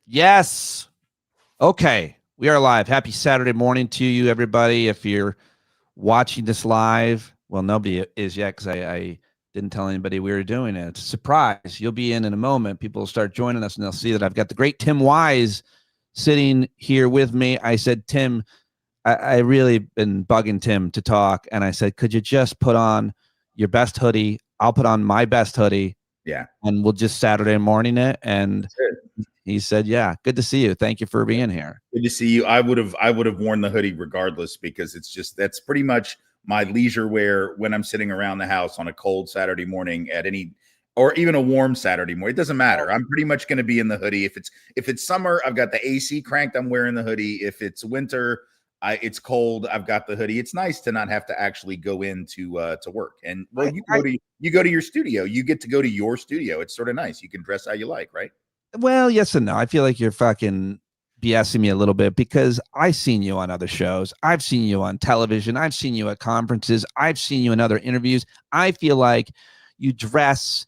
Yes. Okay. We are live. Happy Saturday morning to you, everybody. If you're watching this live, well, nobody is yet because I didn't tell anybody we were doing it. It's a surprise. You'll be in a moment. People will start joining us and they'll see that I've got the great Tim Wise sitting here with me. I said, Tim, I really been bugging Tim to talk. And I said, could you just put on your best hoodie? I'll put on my best hoodie. Yeah. And we'll just Saturday morning it. And he said, yeah, good to see you. Thank you for being here. Good to see you. I would have worn the hoodie regardless, because that's pretty much my leisure wear when I'm sitting around the house on a cold Saturday morning or even a warm Saturday morning. It doesn't matter. I'm pretty much going to be in the hoodie. If it's summer, I've got the AC cranked, I'm wearing the hoodie. If it's winter, it's cold, I've got the hoodie. It's nice to not have to actually go into to work. And well, you go to your studio. You get to go to your studio. It's sort of nice. You can dress how you like, right? Well, yes and no. I feel like you're fucking BSing me a little bit because I've seen you on other shows. I've seen you on television. I've seen you at conferences. I've seen you in other interviews. I feel like you dress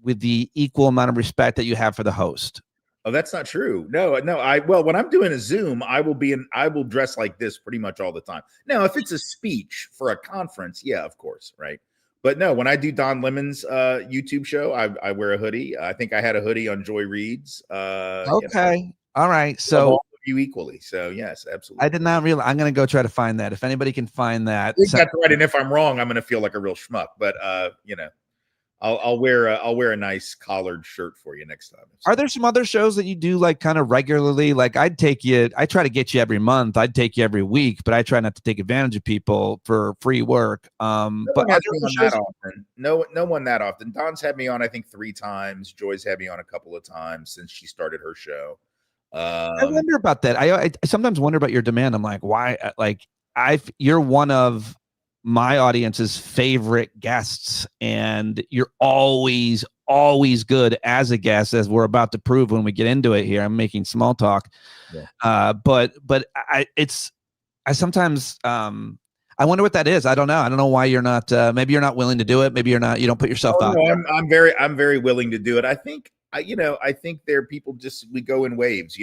with the equal amount of respect that you have for the host. Oh, that's not true. No. Well, when I'm doing a Zoom, I will dress like this pretty much all the time. Now, if it's a speech for a conference, yeah, of course, right? But no, when I do Don Lemon's YouTube show, I wear a hoodie. I think I had a hoodie on Joy Reid's. Okay. All right. So all of you equally. So yes, absolutely. I did not realize. I'm going to go try to find that. If anybody can find that. I think that's right. And if I'm wrong, I'm going to feel like a real schmuck. But I'll wear a nice collared shirt for you next time. Are there some other shows that you do like kind of regularly? Like I try to get you every month. I'd take you every week, but I try not to take advantage of people for free work. No one that often. Don's had me on, I think 3 times. Joy's had me on a couple of times since she started her show. I wonder about that. I sometimes wonder about your demand. I'm like, why? Like you're one of my audience's favorite guests, and you're always good as a guest, as we're about to prove when we get into it here. I'm making small talk. Yeah. But I sometimes I wonder what that is. I don't know why you're not maybe you're not willing to do it. Maybe you don't put yourself out there. I'm very willing to do it. I think there are people we go in waves.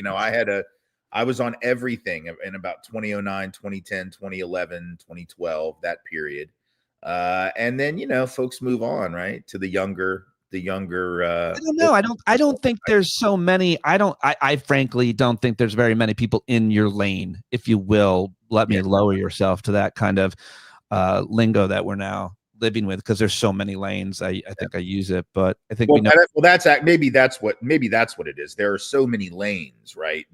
I was on everything in about 2009, 2010, 2011, 2012, that period. And then, folks move on, right? To the younger. I don't know. I don't think there's so many. I frankly don't think there's very many people in your lane, if you will. Let me lower yourself to that kind of lingo that we're now living with, because there's so many lanes. I think I use it, but I think maybe that's what it is. There are so many lanes, right?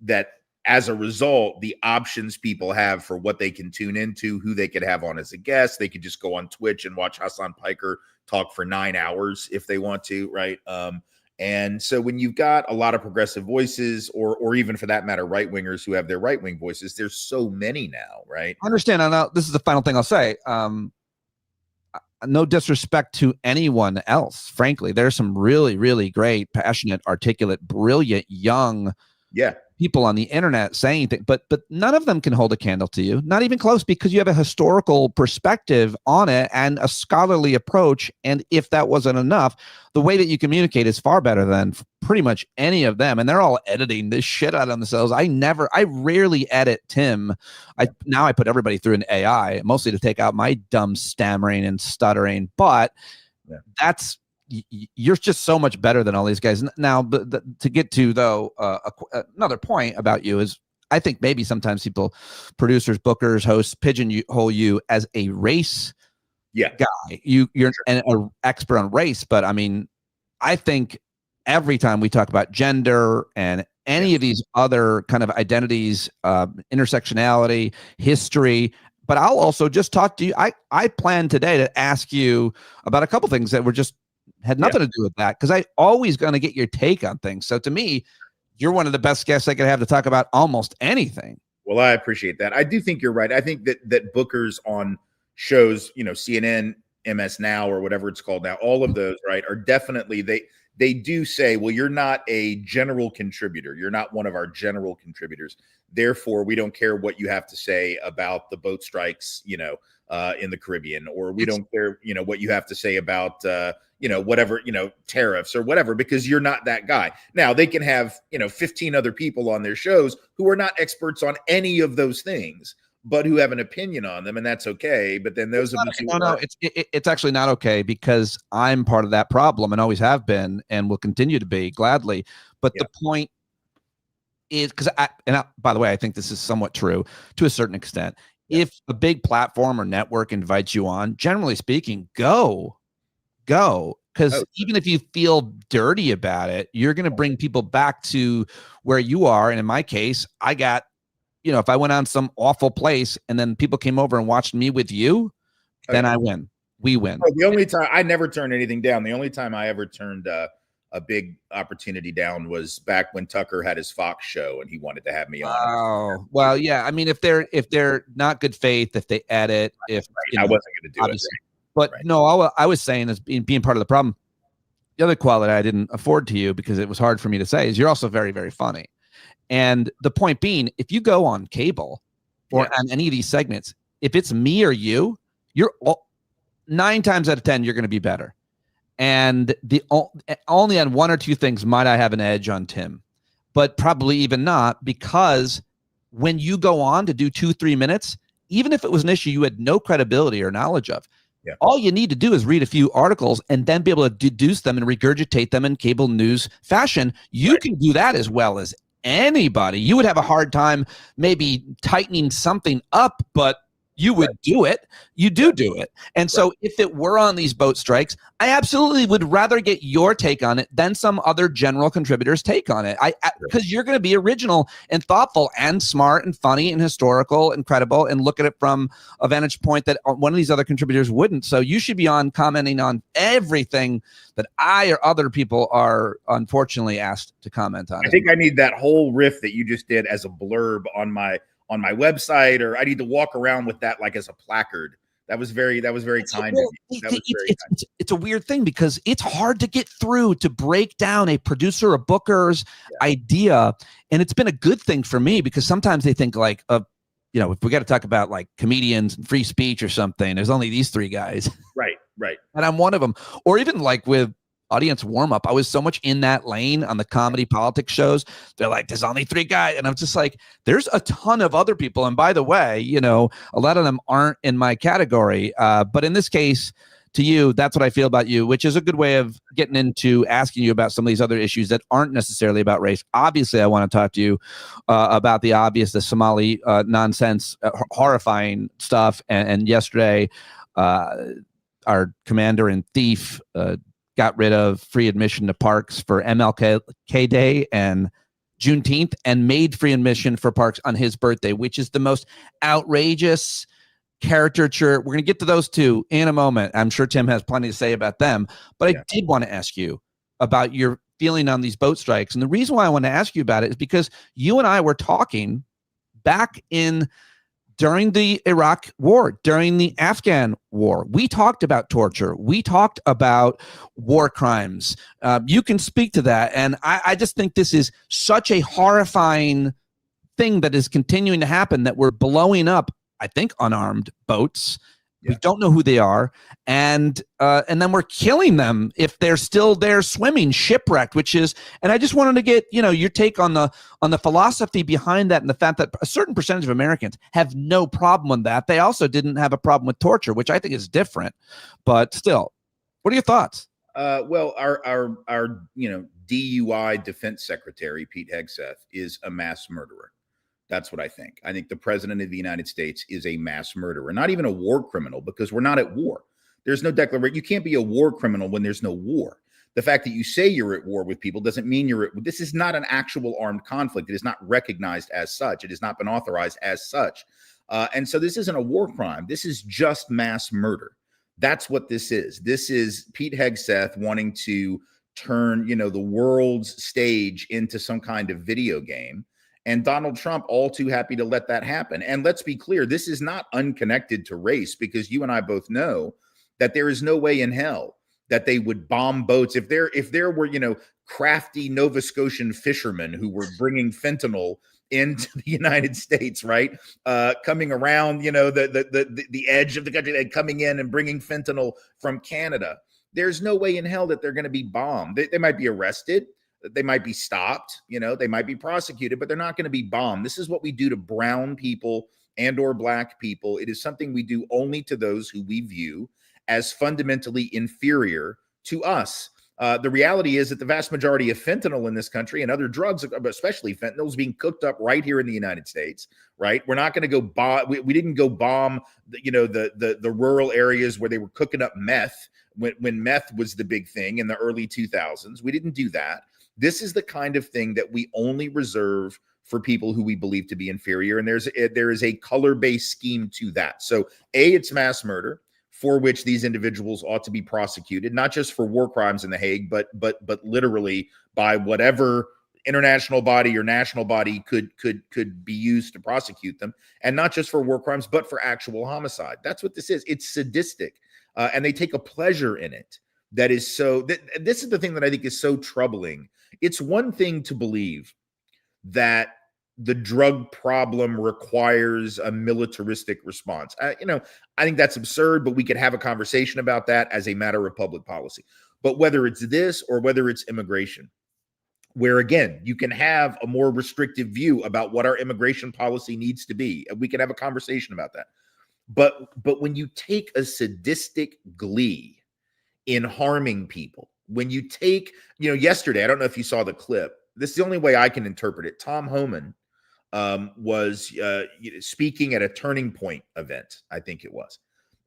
That as a result, the options people have for what they can tune into, who they could have on as a guest, they could just go on Twitch and watch Hassan Piker talk for 9 hours if they want to, right? And so when you've got a lot of progressive voices, or even for that matter, right wingers who have their right wing voices, there's so many now, right? I understand. This is the final thing I'll say. No disrespect to anyone else. Frankly, there's some really, really great, passionate, articulate, brilliant, young people on the internet saying things, but none of them can hold a candle to you, not even close, because you have a historical perspective on it and a scholarly approach. And if that wasn't enough, the way that you communicate is far better than pretty much any of them. And they're all editing this shit out of themselves. I rarely edit Tim. Now I put everybody through an AI, mostly to take out my dumb stammering and stuttering. But you're just so much better than all these guys. Now, to get to, though, another point about you is, I think maybe sometimes people, producers, bookers, hosts, pigeonhole you as a race guy. You're an expert on race, but I mean, I think every time we talk about gender and any of these other kind of identities, intersectionality, history, but I'll also just talk to you. I plan today to ask you about a couple things that had nothing to do with that, because I always going to get your take on things. So to me, you're one of the best guests I could have to talk about almost anything. Well, I appreciate that. I do think you're right. I think that bookers on shows, CNN, MS Now, or whatever it's called now, all of those, right, are definitely, they do say, well, you're not a general contributor. You're not one of our general contributors. Therefore, we don't care what you have to say about the boat strikes, in the Caribbean, or we don't care, what you have to say about, whatever, tariffs or whatever, because you're not that guy. Now they can have, 15 other people on their shows who are not experts on any of those things, but who have an opinion on them, and that's okay. But then those of us who it's actually not okay, because I'm part of that problem and always have been and will continue to be, gladly. But the point is, because by the way, I think this is somewhat true to a certain extent. If a big platform or network invites you on, generally speaking, go. Because even if you feel dirty about it, you're going to bring people back to where you are. And in my case, I got, if I went on some awful place and then people came over and watched me with you, then I win. We win. The only time I never turned anything down, the only time I ever turned a big opportunity down was back when Tucker had his Fox show and he wanted to have me on. Oh, well, yeah. I mean, if they're not good faith, if they edit, I wasn't going to do it. But no, I was saying, as being part of the problem. The other quality I didn't afford to you, because it was hard for me to say, is you're also very, very funny. And the point being, if you go on cable or on any of these segments, if it's me or you, you're 9 times out of 10, you're going to be better. And only on 1 or 2 things might I have an edge on Tim, but probably even not, because when you go on to do 2-3 minutes, even if it was an issue you had no credibility or knowledge of, all you need to do is read a few articles and then be able to deduce them and regurgitate them in cable news fashion. You can do that as well as anybody. You would have a hard time maybe tightening something up, but you would do it. You do it. And so if it were on these boat strikes, I absolutely would rather get your take on it than some other general contributor's take on it. Because you're going to be original and thoughtful and smart and funny and historical and credible and look at it from a vantage point that one of these other contributors wouldn't. So you should be on commenting on everything that I or other people are unfortunately asked to comment on. I think I need that whole riff that you just did as a blurb on my website, or I need to walk around with that like as a placard. That was very kind of you. It's a weird thing, because it's hard to get through to break down a producer, a booker's idea. And it's been a good thing for me, because sometimes they think like, if we got to talk about like comedians and free speech or something, there's only these 3 guys. Right. And I'm one of them. Or even like with audience warm up, I was so much in that lane on the comedy politics shows. They're like, there's only 3 guys. And I'm just like, there's a ton of other people. And by the way, a lot of them aren't in my category. But in this case, to you, that's what I feel about you, which is a good way of getting into asking you about some of these other issues that aren't necessarily about race. Obviously, I want to talk to you about the obvious, the Somali nonsense, horrifying stuff. And yesterday, our commander and thief got rid of free admission to parks for MLK Day and Juneteenth, and made free admission for parks on his birthday, which is the most outrageous caricature. We're going to get to those 2 in a moment. I'm sure Tim has plenty to say about them, but I did want to ask you about your feeling on these boat strikes. And the reason why I want to ask you about it is because you and I were talking back during the Iraq war, during the Afghan war. We talked about torture. We talked about war crimes. You can speak to that. And I just think this is such a horrifying thing that is continuing to happen, that we're blowing up, I think, unarmed boats. We don't know who they are. And then we're killing them if they're still there swimming, shipwrecked, and I just wanted to get, your take on the philosophy behind that, and the fact that a certain percentage of Americans have no problem with that. They also didn't have a problem with torture, which I think is different, but still, what are your thoughts? Well, our DUI defense secretary, Pete Hegseth, is a mass murderer. That's what I think. I think the president of the United States is a mass murderer, not even a war criminal, because we're not at war. There's no declaration. You can't be a war criminal when there's no war. The fact that you say you're at war with people doesn't mean this is not an actual armed conflict. It is not recognized as such. It has not been authorized as such. And so this isn't a war crime. This is just mass murder. That's what this is. This is Pete Hegseth wanting to turn, the world's stage into some kind of video game. And Donald Trump all too happy to let that happen. And let's be clear, this is not unconnected to race, because you and I both know that there is no way in hell that they would bomb boats. If there were, crafty Nova Scotian fishermen who were bringing fentanyl into the United States, right? Coming around, the edge of the country, and coming in and bringing fentanyl from Canada. there's no way in hell that they're going to be bombed. They might be arrested. They might be stopped. They might be prosecuted, but they're not going to be bombed. This is what we do to brown people and or black people. It is something we do only to those who we view as fundamentally inferior to us. The reality is that the vast majority of fentanyl in this country and other drugs, especially fentanyl, is being cooked up right here in the United States. Right? We're not going to go bomb. We didn't go bomb, the rural areas where they were cooking up meth when meth was the big thing in the early 2000s. We didn't do that. This is the kind of thing that we only reserve for people who we believe to be inferior, and there is a color-based scheme to that. So, it's mass murder, for which these individuals ought to be prosecuted, not just for war crimes in The Hague, but literally by whatever international body or national body could be used to prosecute them, and not just for war crimes, but for actual homicide. That's what this is. It's sadistic, and they take a pleasure in it. That is so. This is the thing that I think is so troubling. It's one thing to believe that the drug problem requires a militaristic response. I think that's absurd, but we could have a conversation about that as a matter of public policy. But whether it's this or whether it's immigration, where again, you can have a more restrictive view about what our immigration policy needs to be, and we can have a conversation about that. But when you take a sadistic glee in harming people, when you take, yesterday, I don't know if you saw the clip. This is the only way I can interpret it. Tom Homan was speaking at a Turning Point event, I think it was.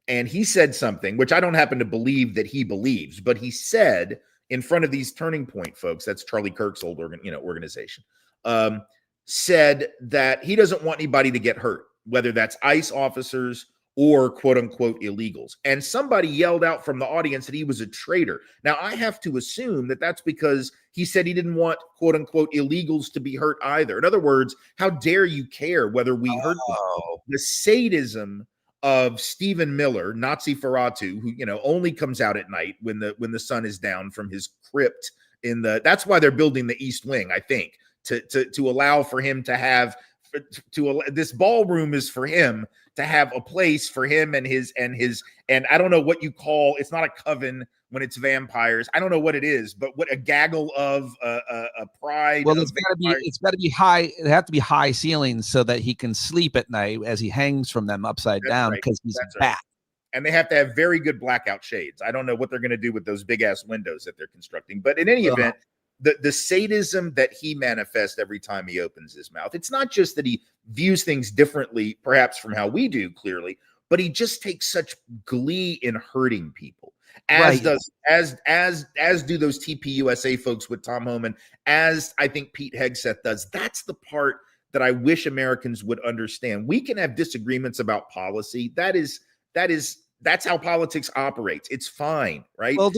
And he said something, which I don't happen to believe that he believes, but he said in front of these Turning Point folks, that's Charlie Kirk's old organization, said that he doesn't want anybody to get hurt, whether that's ICE officers or quote unquote illegals. And somebody yelled out from the audience that he was a traitor. Now, I have to assume that that's because he said he didn't want quote unquote illegals to be hurt either. In other words, how dare you care whether we hurt them? The sadism of Stephen Miller, Nazi Ferratu, who only comes out at night when the sun is down from his crypt that's why they're building the East Wing, I think, to allow for him to have this ballroom is for him to have a place for him and I don't know what you call, it's not a coven when it's vampires. I don't know what it is, but what a gaggle of a pride. Well, it's got to be high. It have to be high ceilings so that he can sleep at night as he hangs from them upside down because he's back. And they have to have very good blackout shades. I don't know what they're going to do with those big ass windows that they're constructing, but in any event, the sadism that he manifests every time he opens his mouth, it's not just that he views things differently, perhaps from how we do, clearly, but he just takes such glee in hurting people, as do those TPUSA folks with Tom Homan, as I think Pete Hegseth does. That's the part that I wish Americans would understand. We can have disagreements about policy. That's how politics operates. It's fine, right? Well,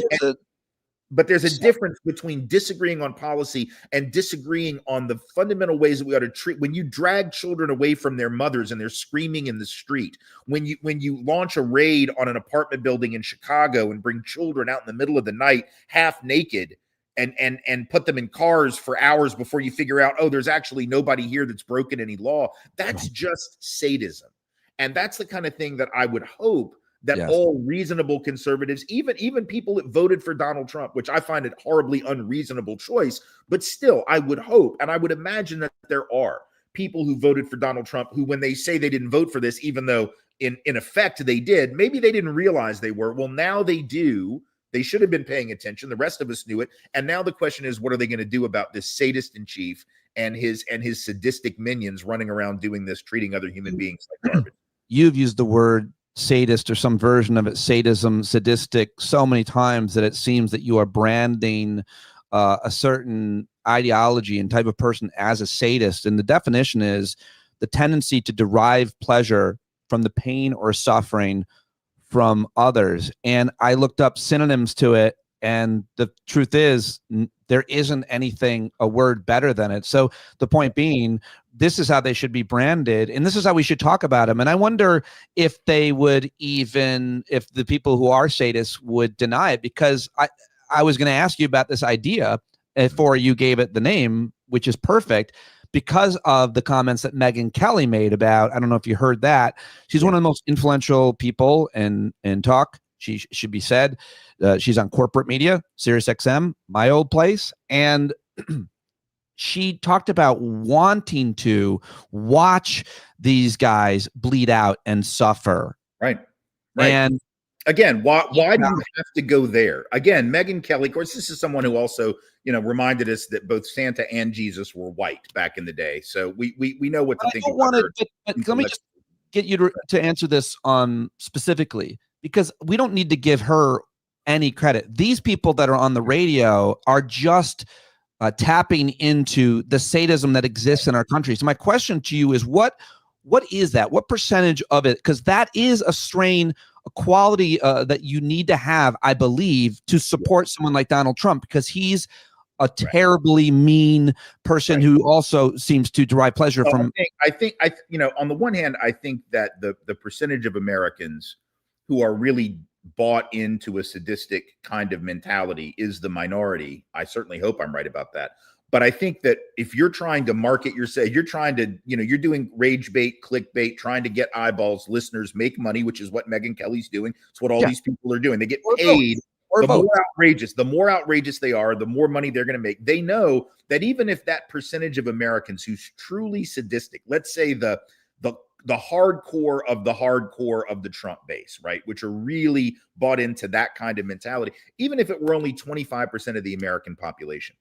but there's a difference between disagreeing on policy and disagreeing on the fundamental ways that we ought to treat. When you drag children away from their mothers and they're screaming in the street, when you launch a raid on an apartment building in Chicago and bring children out in the middle of the night half naked and put them in cars for hours before you figure out, oh, there's actually nobody here that's broken any law. That's just sadism. And that's the kind of thing that I would hope that all reasonable conservatives, even people that voted for Donald Trump, which I find a horribly unreasonable choice, but still, I would hope, and I would imagine that there are people who voted for Donald Trump who, when they say they didn't vote for this, even though in effect they did, maybe they didn't realize they were. Well, now they do. They should have been paying attention. The rest of us knew it. And now the question is, what are they going to do about this sadist in chief and his sadistic minions running around doing this, treating other human beings like garbage? You've used the word sadist or some version of it, sadism, sadistic, so many times that it seems that you are branding a certain ideology and type of person as a sadist. And the definition is the tendency to derive pleasure from the pain or suffering from others. And I looked up synonyms to it, and the truth is there isn't a word better than it. So the point being, this is how they should be branded, and this is how we should talk about them. And I wonder if they would if the people who are sadists would deny it, because I was going to ask you about this idea before you gave it the name, which is perfect, because of the comments that Megyn Kelly made about, I don't know if you heard that. She's one of the most influential people in talk. she should be said. She's on corporate media, Sirius XM, my old place, and she talked about wanting to watch these guys bleed out and suffer. Right. And again, why do you have to go there? Again, Megyn Kelly, of course, this is someone who also, reminded us that both Santa and Jesus were white back in the day. So we know what to think about her. But let me just get you to answer this specifically, because we don't need to give her any credit. These people that are on the radio are just tapping into the sadism that exists in our country. So my question to you is, what is that? What percentage of it? Because that is a strain, a quality that you need to have, I believe, to support someone like Donald Trump, because he's a terribly mean person who also seems to derive pleasure from. I think, on the one hand, I think that the percentage of Americans who are really bought into a sadistic kind of mentality is the minority. I certainly hope I'm right about that. But I think that if you're trying to market yourself, you're trying to, you're doing rage bait, clickbait, trying to get eyeballs, listeners, make money, which is what Megyn Kelly's doing. It's what all these people are doing. They get paid. The more outrageous they are, the more money they're going to make. They know that even if that percentage of Americans who's truly sadistic, let's say the hardcore of the Trump base, right, which are really bought into that kind of mentality, even if it were only 25% of the American population,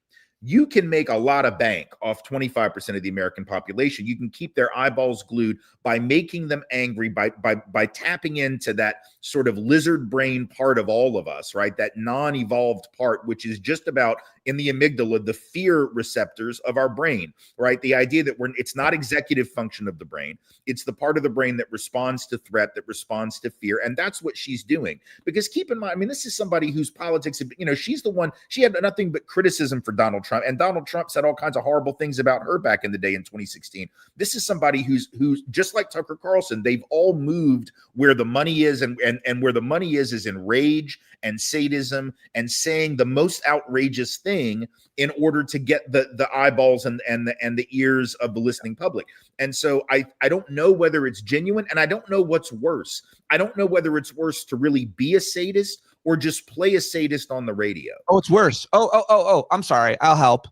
you can make a lot of bank off 25% of the American population. You can keep their eyeballs glued by making them angry, by tapping into that sort of lizard brain part of all of us, right? That non-evolved part, which is just about in the amygdala, the fear receptors of our brain, right? The idea that it's not executive function of the brain. It's the part of the brain that responds to threat, that responds to fear. And that's what she's doing. Because keep in mind, this is somebody whose politics, she's the one, she had nothing but criticism for Donald Trump. And Donald Trump said all kinds of horrible things about her back in the day in 2016. This is somebody who's just like Tucker Carlson. They've all moved where the money is, and where the money is in rage and sadism and saying the most outrageous thing in order to get the eyeballs and the ears of the listening public. And so I don't know whether it's genuine, and I don't know what's worse. I don't know whether it's worse to really be a sadist or just play a sadist on the radio. Oh, it's worse. Oh, I'm sorry. I'll help.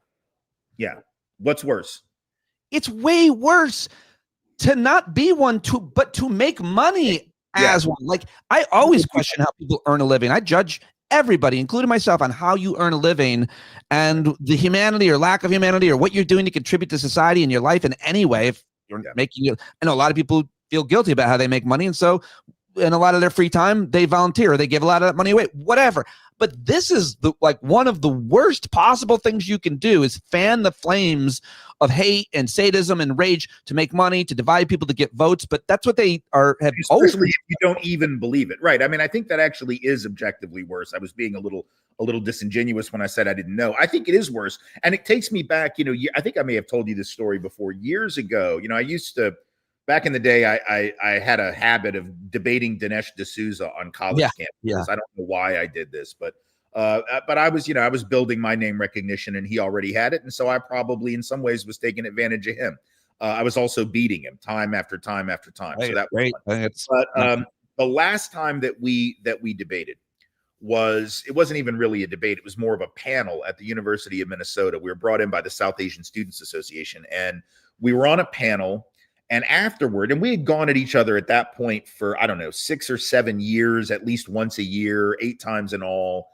Yeah. What's worse? It's way worse to not be one, but to make money as one. Like, I always question how people earn a living. I judge everybody, including myself, on how you earn a living and the humanity or lack of humanity or what you're doing to contribute to society and your life in any way. If you're making it, I know a lot of people feel guilty about how they make money, and so in a lot of their free time, they volunteer, or they give a lot of that money away, whatever. But this is one of the worst possible things you can do is fan the flames of hate and sadism and rage to make money, to divide people, to get votes. But that's what they have always. Especially if you don't even believe it, right? I think that actually is objectively worse. I was being a little disingenuous when I said I didn't know. I think it is worse, and it takes me back. I think I may have told you this story before. Years ago, I used to. Back in the day, I had a habit of debating Dinesh D'Souza on college campuses. Yeah. I don't know why I did this, but I was building my name recognition, and he already had it, and so I probably in some ways was taking advantage of him. I was also beating him time after time after time. So that was fun. But the last time that we debated it wasn't even really a debate. It was more of a panel at the University of Minnesota. We were brought in by the South Asian Students Association, and we were on a panel. And afterward, and we had gone at each other at that point for, 6 or 7 years, at least once a year, 8 times in all.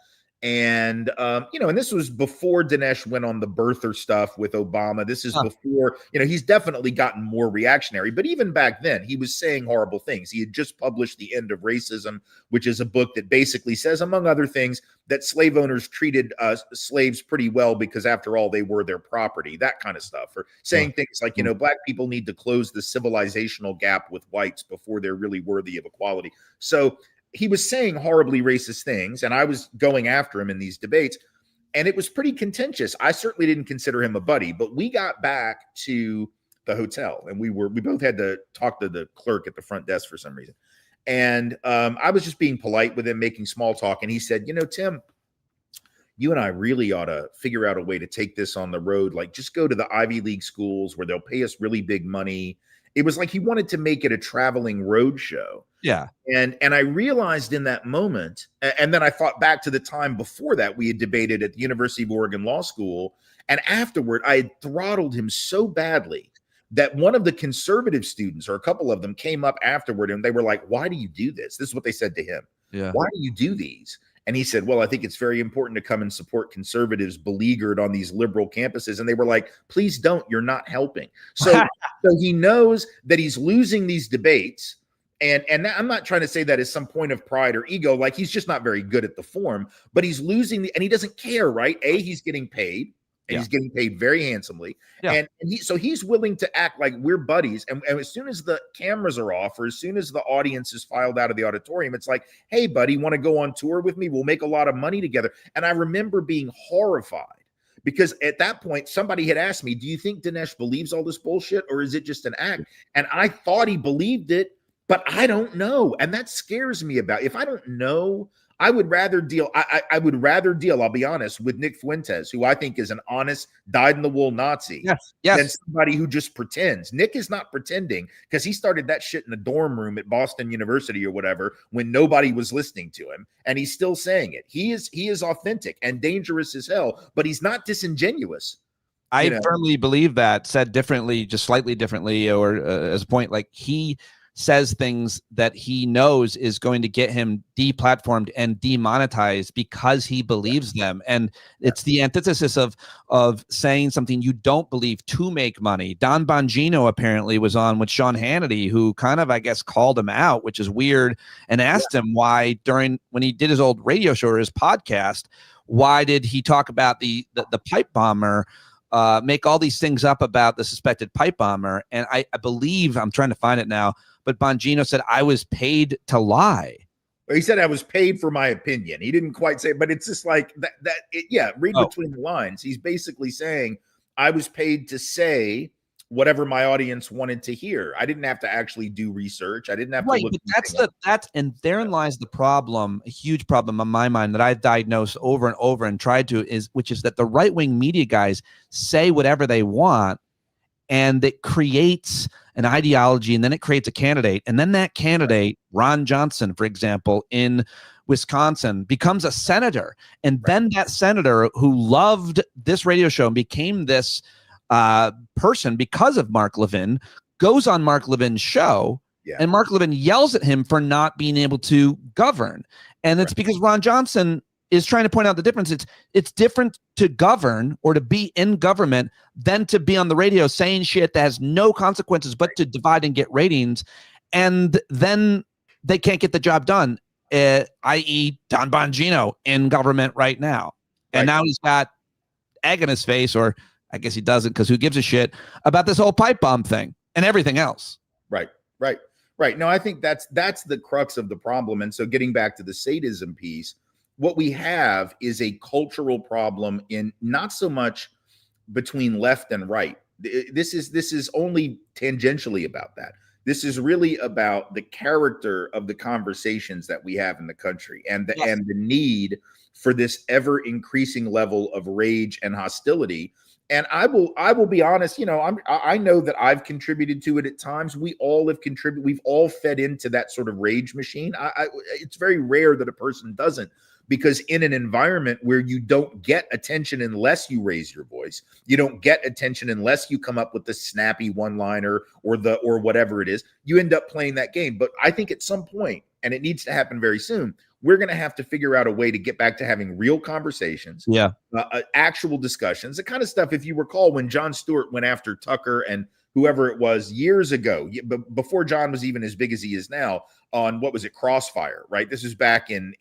And, and this was before Dinesh went on the birther stuff with Obama. This is before, he's definitely gotten more reactionary. But even back then, he was saying horrible things. He had just published The End of Racism, which is a book that basically says, among other things, that slave owners treated slaves pretty well because, after all, they were their property, that kind of stuff. Or saying things like, black people need to close the civilizational gap with whites before they're really worthy of equality. So he was saying horribly racist things, and I was going after him in these debates, and it was pretty contentious. I certainly didn't consider him a buddy, but we got back to the hotel, and we both had to talk to the clerk at the front desk for some reason. And I was just being polite with him, making small talk, and he said, Tim, you and I really ought to figure out a way to take this on the road. Like, just go to the Ivy League schools where they'll pay us really big money. It was like he wanted to make it a traveling road show. Yeah. And I realized in that moment, and then I thought back to the time before that we had debated at the University of Oregon Law School, and afterward I had throttled him so badly that one of the conservative students, or a couple of them, came up afterward and they were like, "Why do you do this?" This is what they said to him. Yeah. "Why do you do these?" And he said, "Well, I think it's very important to come and support conservatives beleaguered on these liberal campuses." And they were like, "Please don't. You're not helping." So he knows that he's losing these debates. And I'm not trying to say that as some point of pride or ego, like he's just not very good at the form, but he's losing and he doesn't care, right? He's getting paid, and he's getting paid very handsomely. Yeah. And he's willing to act like we're buddies. And as soon as the cameras are off, or as soon as the audience is filed out of the auditorium, it's like, "Hey, buddy, want to go on tour with me? We'll make a lot of money together." And I remember being horrified because at that point, somebody had asked me, "Do you think Dinesh believes all this bullshit, or is it just an act?" And I thought he believed it, but I don't know. And that scares me about, if I don't know, I would rather deal. I would rather deal, I'll be honest, with Nick Fuentes, who I think is an honest, dyed-in-the-wool Nazi, than somebody who just pretends. Nick is not pretending, because he started that shit in the dorm room at Boston University or whatever when nobody was listening to him, and he's still saying it. He is authentic and dangerous as hell, but he's not disingenuous. I firmly believe that. Said differently, just slightly differently, or as a point, like he says things that he knows is going to get him deplatformed and demonetized because he believes them. And it's the antithesis of saying something you don't believe to make money. Don Bongino apparently was on with Sean Hannity, who kind of, I guess, called him out, which is weird, and asked him why when he did his old radio show or his podcast, why did he talk about the pipe bomber, make all these things up about the suspected pipe bomber. And I believe, I'm trying to find it now, but Bongino said, "I was paid to lie." He said, "I was paid for my opinion." He didn't quite say, but it's just like that. Read between the lines. He's basically saying, "I was paid to say whatever my audience wanted to hear. I didn't have to actually do research. I didn't have to look." And therein lies the problem, a huge problem in my mind that I've diagnosed over and over and tried to, which is that the right-wing media guys say whatever they want, and it creates an ideology, and then it creates a candidate, and then that candidate, Ron Johnson, for example, in Wisconsin, becomes a senator, and then that senator who loved this radio show and became this person because of Mark Levin goes on Mark Levin's show, and Mark Levin yells at him for not being able to govern, and it's because Ron Johnson is trying to point out the difference. It's different to govern or to be in government than to be on the radio saying shit that has no consequences but to divide and get ratings, and then they can't get the job done, i.e. Don Bongino in government right now. And now he's got egg in his face, or I guess he doesn't, because who gives a shit about this whole pipe bomb thing and everything else. Right. No, I think that's the crux of the problem. And so getting back to the sadism piece, what we have is a cultural problem, in not so much between left and right. This is only tangentially about that. This is really about the character of the conversations that we have in the country, and the need for this ever increasing level of rage and hostility. And I will be honest, I know that I've contributed to it at times. We all have contributed. We've all fed into that sort of rage machine. It's very rare that a person doesn't, because in an environment where you don't get attention unless you raise your voice, you don't get attention unless you come up with the snappy one-liner or whatever it is, you end up playing that game. But I think at some point, and it needs to happen very soon, we're going to have to figure out a way to get back to having real conversations, actual discussions, the kind of stuff, if you recall, when Jon Stewart went after Tucker and whoever it was years ago, before John was even as big as he is now, on what was it, Crossfire, right? This is back in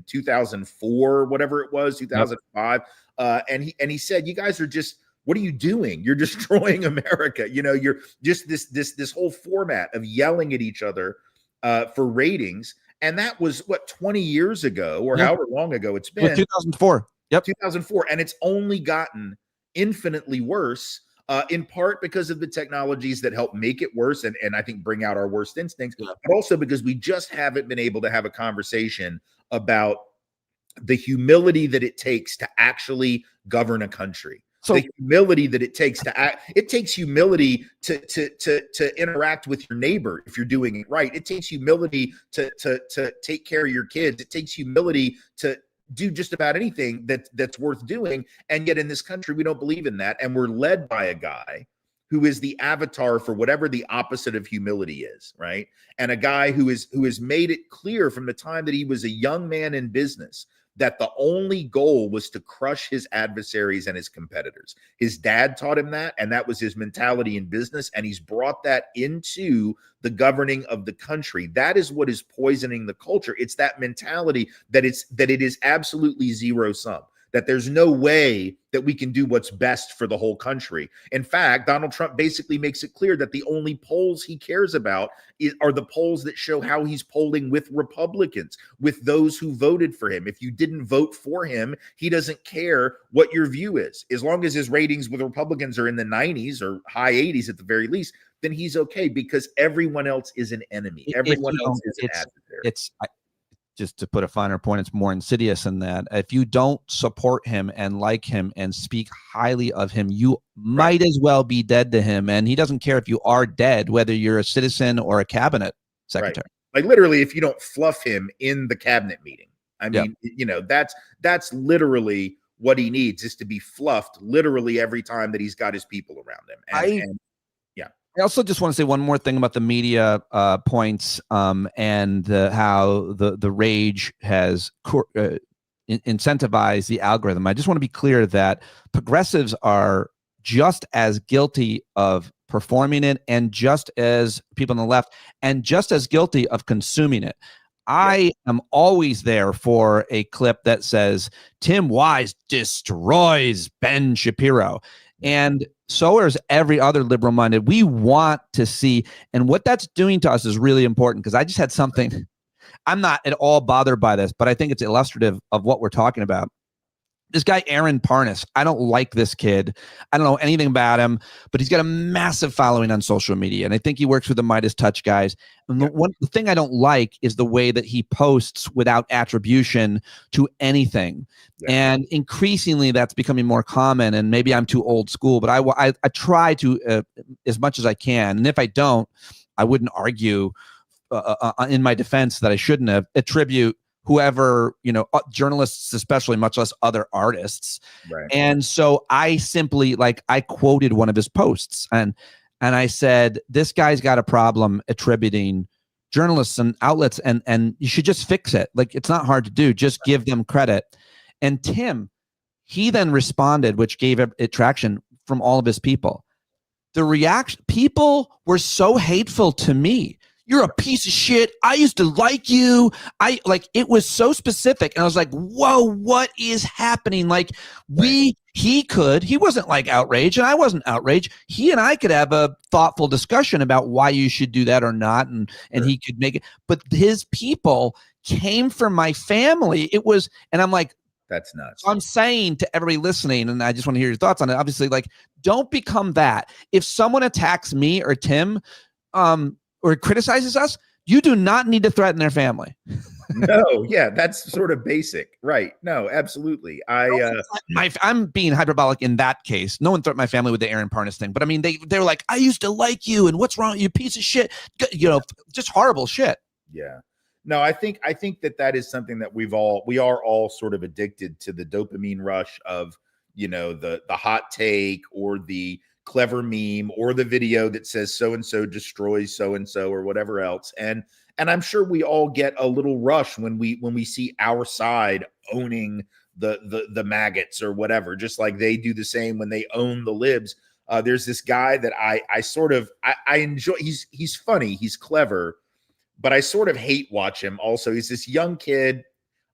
2004, whatever it was, 2005. And he said, "You guys are just, what are you doing? You're destroying America. You're just this whole format of yelling at each other for ratings." And that was 20 years ago, or however long ago it's been. 2004. Yep. 2004. And it's only gotten infinitely worse, in part because of the technologies that help make it worse and I think bring out our worst instincts, but also because we just haven't been able to have a conversation about the humility that it takes to actually govern a country. So the humility that it takes to act. It takes humility to interact with your neighbor if you're doing it right. It takes humility to take care of your kids. It takes humility to do just about anything that's worth doing. And yet in this country, we don't believe in that. And we're led by a guy who is the avatar for whatever the opposite of humility is, right? And a guy who has made it clear from the time that he was a young man in business that the only goal was to crush his adversaries and his competitors. His dad taught him that, and that was his mentality in business, and he's brought that into the governing of the country. That is what is poisoning the culture. It's that mentality that it is absolutely zero sum, that there's no way that we can do what's best for the whole country. In fact, Donald Trump basically makes it clear that the only polls he cares about are the polls that show how he's polling with Republicans, with those who voted for him. If you didn't vote for him, he doesn't care what your view is. As long as his ratings with Republicans are in the 90s or high 80s at the very least, then he's okay, because everyone else is an enemy. Everyone else is an adversary. Just to put a finer point, it's more insidious than that. If you don't support him and like him and speak highly of him, you might as well be dead to him. And he doesn't care if you are dead, whether you're a citizen or a cabinet secretary. Right. Like literally, if you don't fluff him in the cabinet meeting, I mean, that's literally what he needs, is to be fluffed literally every time that he's got his people around him. I also just want to say one more thing about the media points and how the rage has incentivized the algorithm. I just want to be clear that progressives are just as guilty of performing it, and just as people on the left, and just as guilty of consuming it. I am always there for a clip that says Tim Wise destroys Ben Shapiro. And so is every other liberal-minded. We want to see, and what that's doing to us is really important, because I just had something. I'm not at all bothered by this, but I think it's illustrative of what we're talking about. This guy, Aaron Parnas, I don't like this kid. I don't know anything about him, but he's got a massive following on social media, and I think he works with the Midas Touch guys. And the thing I don't like is the way that he posts without attribution to anything. Yeah. And increasingly, that's becoming more common, and maybe I'm too old school, but I try to, as much as I can, and if I don't, I wouldn't argue in my defense that I shouldn't have, attribute whoever, journalists especially, much less other artists. Right. And so I simply, I quoted one of his posts, and I said, this guy's got a problem attributing journalists and outlets, and you should just fix it. It's not hard to do. Just give them credit. And Tim, he then responded, which gave it traction from all of his people. The reaction, people were so hateful to me. You're a piece of shit. I used to like you. It was so specific. And I was like, whoa, what is happening? He wasn't outraged, and I wasn't outraged. He and I could have a thoughtful discussion about why you should do that or not. And he could make it, but his people came from my family. And I'm like, that's nuts. So I'm saying to everybody listening, and I just want to hear your thoughts on it. Obviously, don't become that. If someone attacks me or Tim, or criticizes us, you do not need to threaten their family. No, yeah, that's sort of basic, right? No, absolutely. I'm being hyperbolic in that case. No one threatened my family with the Aaron Parnas thing, but I mean, they were like, I used to like you, and what's wrong with you, piece of shit? Just horrible shit. Yeah. No, I think that is something that we are all sort of addicted to, the dopamine rush of, the hot take or the clever meme or the video that says so-and-so destroys so-and-so or whatever else. And I'm sure we all get a little rush when we see our side owning the maggots or whatever, just like they do the same when they own the libs. There's this guy that I enjoy. He's funny. He's clever, but I sort of hate watch him also. He's this young kid.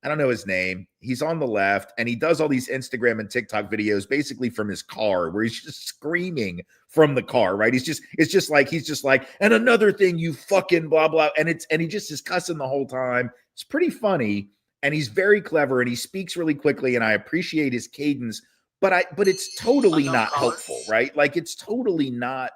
I don't know his name. He's on the left, and he does all these Instagram and TikTok videos basically from his car, where he's just screaming from the car, right? He's just like, and another thing, you fucking blah, blah. And he just is cussing the whole time. It's pretty funny, and he's very clever, and he speaks really quickly, and I appreciate his cadence, but it's totally not helpful, right? It's totally not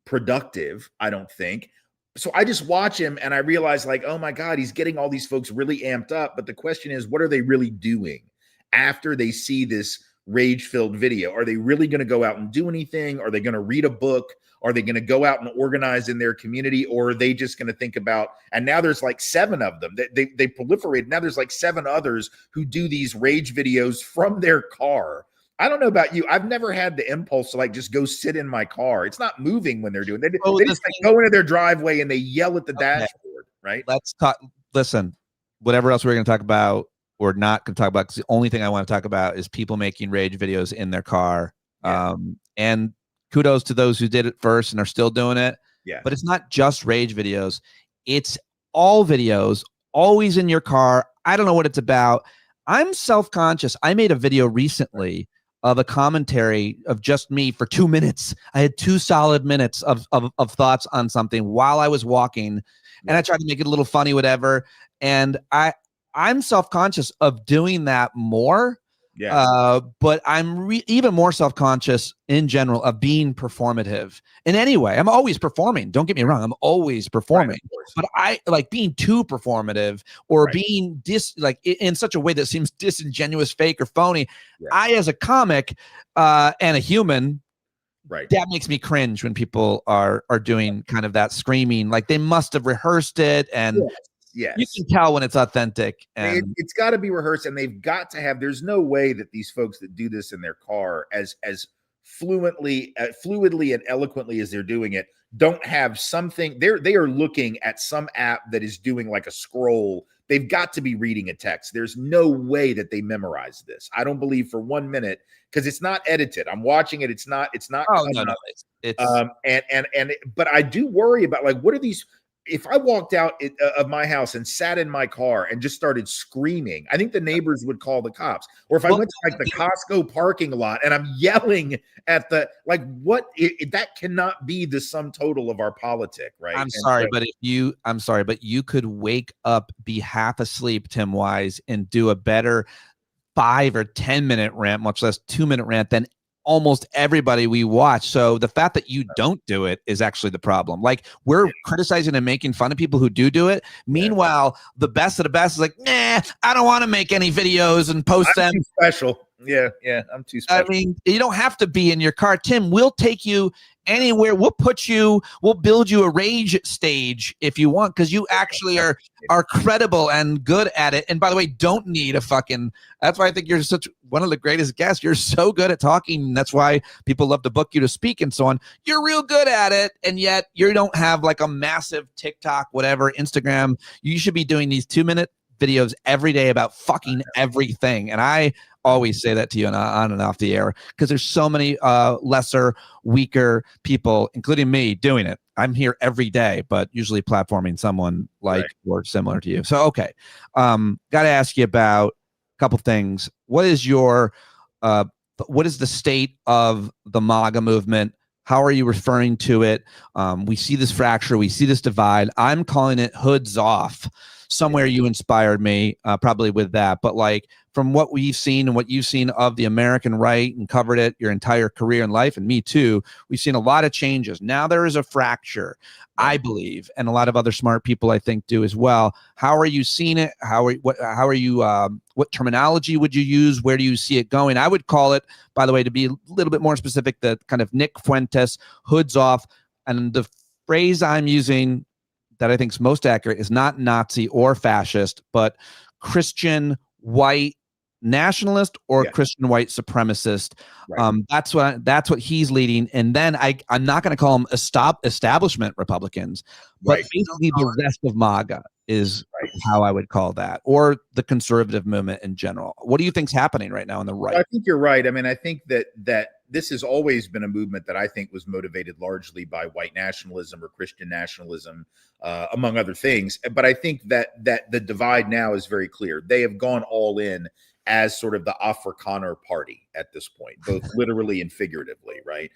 productive, I don't think. So I just watch him and I realize, oh my God, he's getting all these folks really amped up. But the question is, what are they really doing after they see this rage-filled video? Are they really going to go out and do anything? Are they going to read a book? Are they going to go out and organize in their community? Or are they just going to think about, and now there's like 7 of them. They proliferate. Now there's like 7 others who do these rage videos from their car. I don't know about you. I've never had the impulse to like just go sit in my car. It's not moving when they're doing it. They just like go into their driveway and they yell at the dashboard, right? Let's talk. Listen, whatever else we're going to talk about or not going to talk about, because the only thing I want to talk about is people making rage videos in their car. Yeah. And kudos to those who did it first and are still doing it. Yeah. But it's not just rage videos. It's all videos, always in your car. I don't know what it's about. I'm self-conscious. I made a video recently of a commentary of just me for 2 minutes. I had 2 solid minutes of thoughts on something while I was walking. And I tried to make it a little funny, whatever. And I'm self-conscious of doing that more. Yeah. But I'm even more self-conscious in general of being performative in any way. I'm always performing. Don't get me wrong. I'm always performing, but I like being too performative or being in such a way that seems disingenuous, fake, or phony. Yeah. I, as a comic, and a human, that makes me cringe when people are doing kind of that screaming, like they must have rehearsed it. And yes, you can tell when it's authentic, and it's got to be rehearsed, and they've got to have, there's no way that these folks that do this in their car as fluidly and eloquently as they're doing it don't have something. They are looking at some app that is doing like a scroll. They've got to be reading a text. There's no way that they memorize this. I don't believe for 1 minute, because it's not edited. I'm watching it. It's not. Oh no, but I do worry about, like, what are these? If I walked out of my house and sat in my car and just started screaming, I think the neighbors would call the cops. Or if I went to like the Costco parking lot and I'm yelling at that cannot be the sum total of our politic, right? I'm sorry, but you could wake up, be half asleep, Tim Wise, and do a better 5 or 10 minute rant, much less 2 minute rant, than almost everybody we watch. So the fact that you don't do it is actually the problem. Like, we're criticizing and making fun of people who do it. Meanwhile, the best of the best is like, nah, I don't want to make any videos and post them. Too special. Yeah, I'm too special. I mean, you don't have to be in your car. Tim, we'll take you anywhere. We'll build you a rage stage if you want, because you actually are credible and good at it. And by the way, don't need that's why I think you're such one of the greatest guests. You're so good at talking. That's why people love to book you to speak and so on. You're real good at it. And yet you don't have like a massive TikTok, whatever, Instagram. You should be doing these 2-minute videos every day about fucking everything. And I always say that to you on and off the air, because there's so many lesser, weaker people, including me, doing it. I'm here every day, but usually platforming someone like or similar to you. So, okay. Got to ask you about a couple things. What is the state of the MAGA movement? How are you referring to it? We see this fracture. We see this divide. I'm calling it hoods off. Somewhere you inspired me, probably with that. But like, from what we've seen and what you've seen of the American right and covered it your entire career and life, and me too, we've seen a lot of changes. Now there is a fracture, I believe, and a lot of other smart people I think do as well. How are you seeing it? What terminology would you use? Where do you see it going? I would call it, by the way, to be a little bit more specific, the kind of Nick Fuentes hoods off. And the phrase I'm using that I think is most accurate is not Nazi or fascist, but Christian white nationalist or Christian white supremacist. That's what he's leading. And then I'm not going to call them establishment Republicans, but basically the rest of MAGA is how I would call that, or the conservative movement in general. What do you think's happening right now on the right? I think you're right. I mean, I think that this has always been a movement that I think was motivated largely by white nationalism or Christian nationalism, among other things. But I think that the divide now is very clear. They have gone all in as sort of the Afrikaner party at this point, both literally and figuratively, right?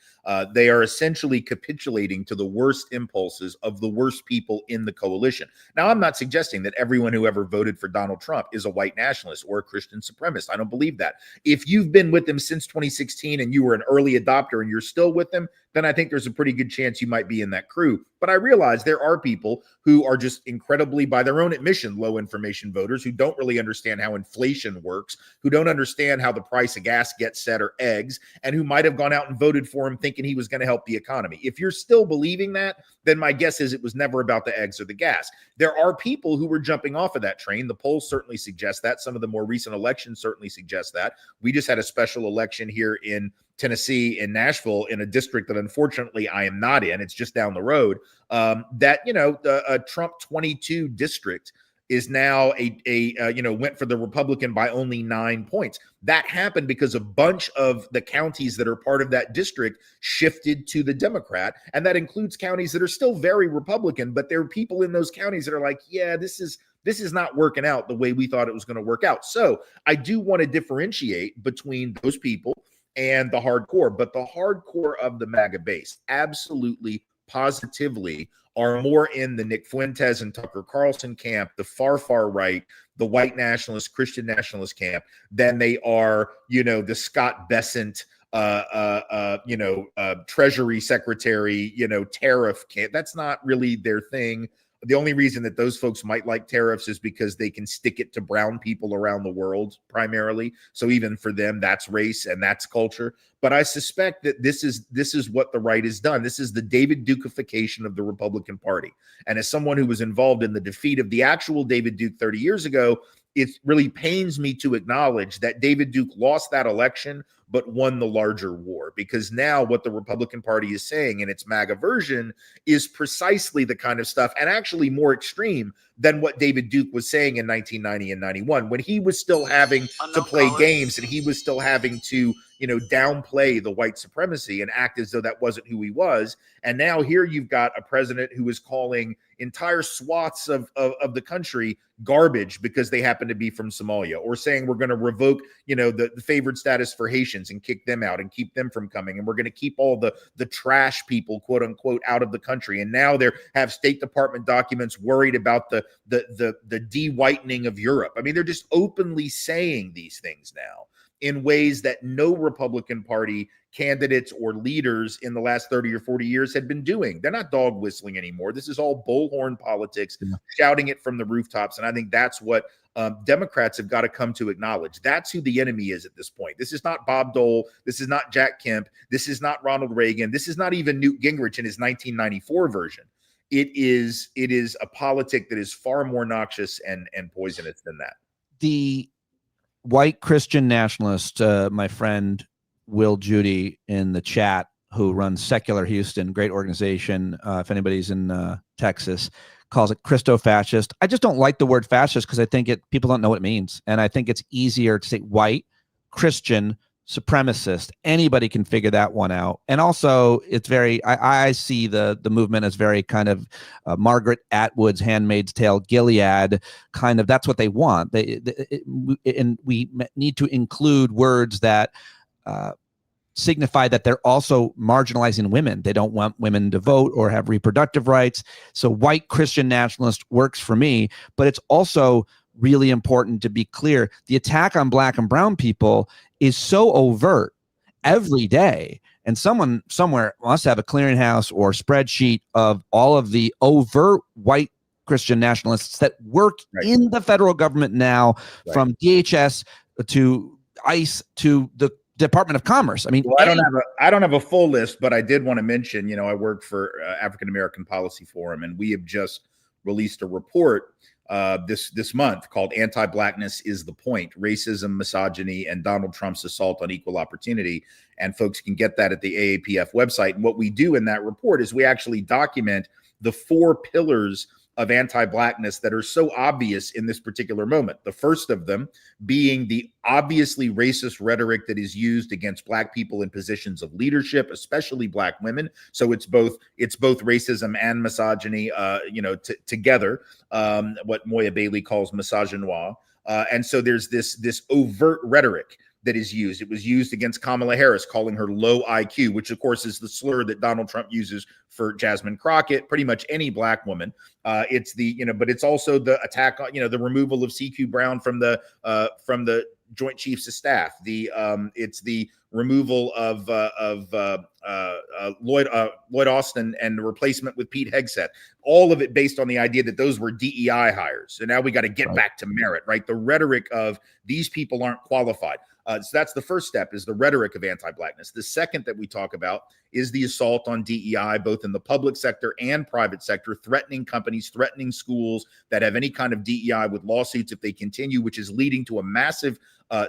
They are essentially capitulating to the worst impulses of the worst people in the coalition. Now, I'm not suggesting that everyone who ever voted for Donald Trump is a white nationalist or a Christian supremacist. I don't believe that. If you've been with them since 2016 and you were an early adopter and you're still with them, then I think there's a pretty good chance you might be in that crew. But I realize there are people who are just incredibly, by their own admission, low information voters who don't really understand how inflation works, who don't understand how the price of gas get set are eggs, and who might have gone out and voted for him thinking he was going to help the economy. If you're still believing that, then my guess is it was never about the eggs or the gas. There are people who were jumping off of that train. The polls certainly suggest that. Some of the more recent elections certainly suggest that. We just had a special election here in Tennessee, in Nashville, in a district that unfortunately I am not in. It's just down the road. The Trump 22 district is now went for the Republican by only 9 points. That happened because a bunch of the counties that are part of that district shifted to the Democrat. And that includes counties that are still very Republican, but there are people in those counties that are like, yeah, this is not working out the way we thought it was going to work out. So I do want to differentiate between those people and the hardcore, but the hardcore of the MAGA base absolutely, positively are more in the Nick Fuentes and Tucker Carlson camp, the far right, the white nationalist, Christian nationalist camp, than they are, the Scott Bessent, Treasury Secretary, tariff camp. That's not really their thing. The only reason that those folks might like tariffs is because they can stick it to brown people around the world primarily. So even for them, that's race and that's culture. But I suspect that this is what the right has done. This is the David Dukification of the Republican Party. And as someone who was involved in the defeat of the actual David Duke 30 years ago, it really pains me to acknowledge that David Duke lost that election, but won the larger war, because now what the Republican Party is saying in its MAGA version is precisely the kind of stuff, and actually more extreme than what David Duke was saying in 1990 and 91, when he was still having to play games and he was still having to, downplay the white supremacy and act as though that wasn't who he was. And now here you've got a president who is calling entire swaths of the country garbage because they happen to be from Somalia, or saying we're going to revoke, the favored status for Haitians and kick them out and keep them from coming. And we're going to keep all the trash people, quote unquote, out of the country. And now they have State Department documents worried about the de-whitening of Europe. I mean, they're just openly saying these things now in ways that no Republican Party candidates or leaders in the last 30 or 40 years had been doing. They're not dog whistling anymore. This is all bullhorn politics, shouting it from the rooftops. And I think that's what Democrats have got to come to acknowledge. That's who the enemy is at this point. This is not Bob Dole. This is not Jack Kemp. This is not Ronald Reagan. This is not even Newt Gingrich in his 1994 version. It is a politic that is far more noxious and poisonous than that. The white Christian nationalist, my friend Will Judy in the chat, who runs Secular Houston, great organization. If anybody's in Texas, calls it Christo-fascist. I just don't like the word fascist because I think people don't know what it means. And I think it's easier to say white Christian supremacist. Anybody can figure that one out. And also it's very, I see the movement as very kind of Margaret Atwood's Handmaid's Tale, Gilead kind of, that's what they want. And we need to include words that signify that they're also marginalizing women. They don't want women to vote or have reproductive rights. So white Christian nationalist works for me, but it's also really important to be clear. The attack on black and brown people is so overt every day. And someone somewhere must have a clearinghouse or spreadsheet of all of the overt white Christian nationalists that work in the federal government now, from DHS to ICE to the Department of Commerce. I mean, well, I don't have a full list, but I did want to mention, I work for African American Policy Forum, and we have just released a report this month called "Anti-Blackness is the Point: Racism, Misogyny, and Donald Trump's Assault on Equal Opportunity." And folks can get that at the AAPF website. And what we do in that report is we actually document the 4 pillars of anti-blackness that are so obvious in this particular moment. The first of them being the obviously racist rhetoric that is used against black people in positions of leadership, especially black women. So it's both racism and misogyny, together, what Moya Bailey calls misogynoir. And so there's this overt rhetoric that is used. It was used against Kamala Harris, calling her low IQ, which of course is the slur that Donald Trump uses for Jasmine Crockett, pretty much any black woman. It's but it's also the attack on, the removal of CQ Brown from the Joint Chiefs of Staff. It's the removal of Lloyd Austin and the replacement with Pete Hegseth. All of it based on the idea that those were DEI hires. So now we got to get back to merit, right? The rhetoric of these people aren't qualified. So that's the first step, is the rhetoric of anti-Blackness. The second that we talk about is the assault on DEI, both in the public sector and private sector, threatening companies, threatening schools that have any kind of DEI with lawsuits if they continue, which is leading to a massive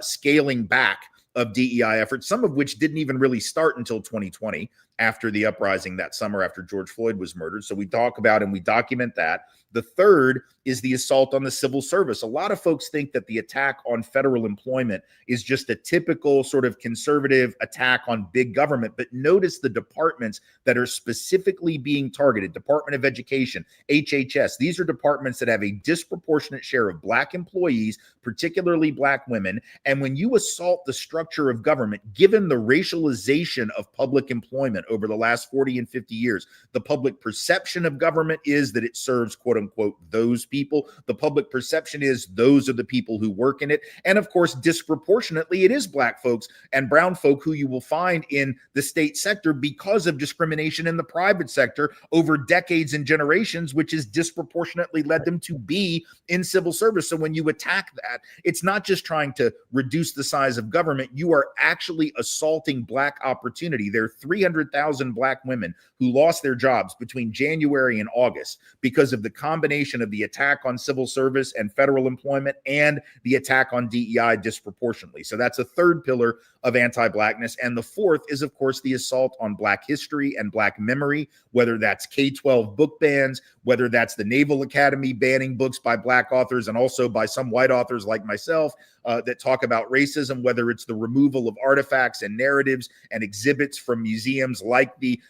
scaling back of DEI efforts, some of which didn't even really start until 2020 after the uprising that summer after George Floyd was murdered. So we talk about and we document that. The third is the assault on the civil service. A lot of folks think that the attack on federal employment is just a typical sort of conservative attack on big government. But notice the departments that are specifically being targeted: Department of Education, HHS. These are departments that have a disproportionate share of Black employees, particularly Black women. And when you assault the structure of government, given the racialization of public employment over the last 40 and 50 years, the public perception of government is that it serves, quote unquote, those people. The public perception is those are the people who work in it. And of course, disproportionately, it is Black folks and brown folk who you will find in the state sector because of discrimination in the private sector over decades and generations, which has disproportionately led them to be in civil service. So when you attack that, it's not just trying to reduce the size of government. You are actually assaulting Black opportunity. There are 300,000 Black women who lost their jobs between January and August because of the combination of the attack on civil service and federal employment and the attack on DEI disproportionately. So that's a third pillar of anti-Blackness. And the fourth is, of course, the assault on Black history and Black memory, whether that's K-12 book bans, whether that's the Naval Academy banning books by Black authors and also by some white authors like myself that talk about racism, whether it's the removal of artifacts and narratives and exhibits from museums like the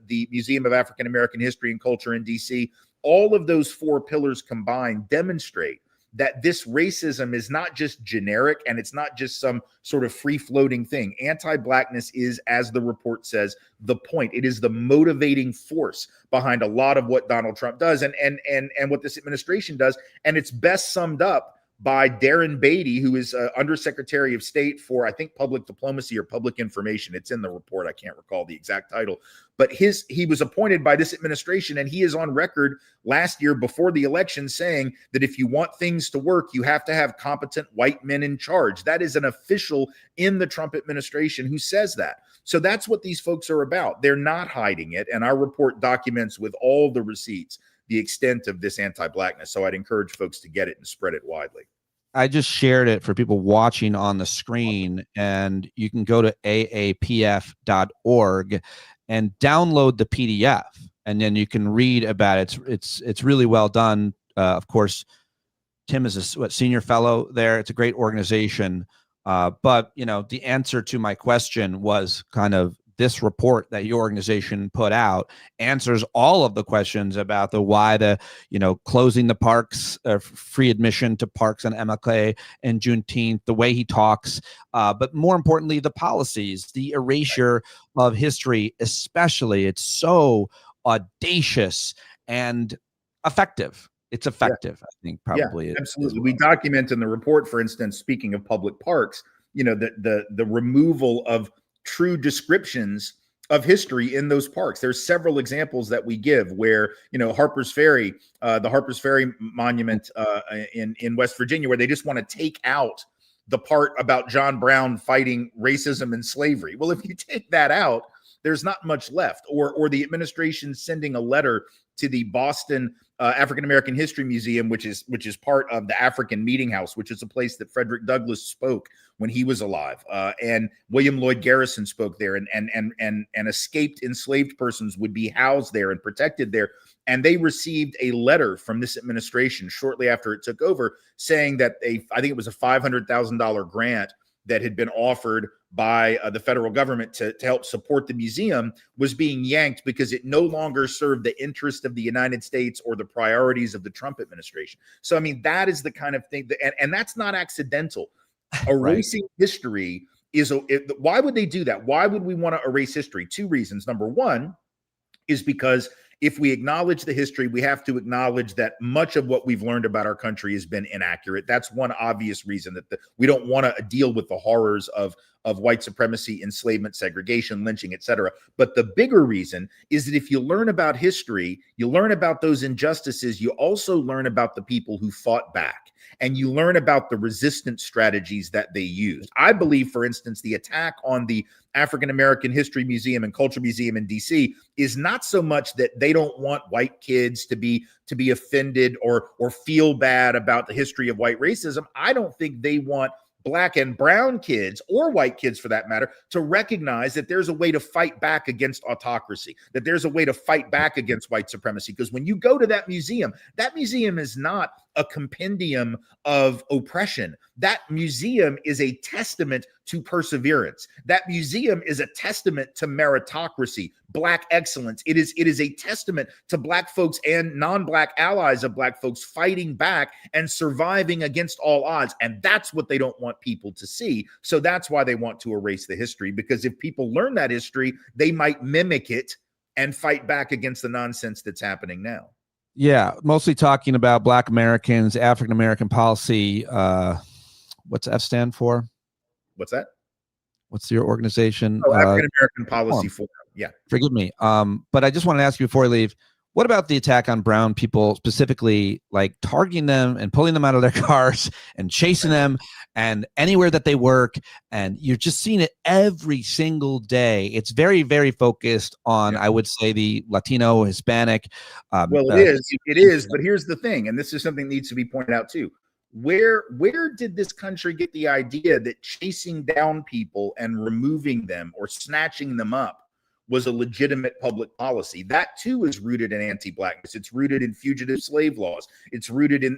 Museum of African American History and Culture in DC. All of those four pillars combined demonstrate that this racism is not just generic and it's not just some sort of free-floating thing. Anti-Blackness is, as the report says, the point. It is the motivating force behind a lot of what Donald Trump does and what this administration does. And it's best summed up by Darren Beatty, who is Undersecretary of State for, I think, Public Diplomacy or Public Information. It's in the report. I can't recall the exact title. But he was appointed by this administration, and he is on record last year before the election saying that if you want things to work, you have to have competent white men in charge. That is an official in the Trump administration who says that. So that's what these folks are about. They're not hiding it. And our report documents with all the receipts the extent of this anti-Blackness. So I'd encourage folks to get it and spread it widely. I just shared it for people watching on the screen, and you can go to aapf.org and download the PDF, and then you can read about it. It's really well done. Of course, Tim is a senior fellow there. It's a great organization. But the answer to my question was kind of this report that your organization put out answers all of the questions about why closing the parks, free admission to parks on MLK and Juneteenth, the way he talks, but more importantly, the policies, the erasure of history, especially. It's so audacious and effective. It's effective, I think, probably. Yeah, absolutely. We document in the report, for instance, speaking of public parks, the removal of true descriptions of history in those parks. There's several examples that we give where, Harper's Ferry, the Harper's Ferry Monument in West Virginia, where they just want to take out the part about John Brown fighting racism and slavery. Well, if you take that out, there's not much left. Or the administration sending a letter to the Boston African American History Museum, which is part of the African Meeting House, which is a place that Frederick Douglass spoke when he was alive, and William Lloyd Garrison spoke there, and escaped enslaved persons would be housed there and protected there. And they received a letter from this administration shortly after it took over, saying that I think it was a $500,000 grant that had been offered by the federal government to help support the museum was being yanked because it no longer served the interest of the United States or the priorities of the Trump administration. So, I mean, that is the kind of thing and that's not accidental. Erasing history why would they do that? Why would we want to erase history? Two reasons. Number one is because if we acknowledge the history, we have to acknowledge that much of what we've learned about our country has been inaccurate. That's one obvious reason that we don't want to deal with the horrors of white supremacy, enslavement, segregation, lynching, etc. But the bigger reason is that if you learn about history, you learn about those injustices, you also learn about the people who fought back, and you learn about the resistance strategies that they used. I believe, for instance, the attack on the African American History Museum and Culture Museum in DC is not so much that they don't want white kids to be offended or feel bad about the history of white racism. I don't think they want Black and brown kids, or white kids for that matter, to recognize that there's a way to fight back against autocracy, that there's a way to fight back against white supremacy. Because when you go to that museum is not a compendium of oppression. That museum is a testament to perseverance. That museum is a testament to meritocracy, Black excellence. It is a testament to Black folks and non-Black allies of Black folks fighting back and surviving against all odds. And that's what they don't want people to see. So that's why they want to erase the history, because if people learn that history, they might mimic it and fight back against the nonsense that's happening now. Yeah, mostly talking about Black Americans, African American policy. What's F stand for? What's that? What's your organization? Oh, African American Policy Forum. Yeah. Forgive me. But I just want to ask you before I leave, what about the attack on brown people, specifically like targeting them and pulling them out of their cars and chasing them and anywhere that they work? And you're just seeing it every single day. It's very, very focused on, I would say, the Latino, Hispanic. Well, it is. But here's the thing, and this is something that needs to be pointed out too. Where did this country get the idea that chasing down people and removing them or snatching them up was a legitimate public policy? That too is rooted in anti-Blackness. It's rooted in fugitive slave laws. It's rooted in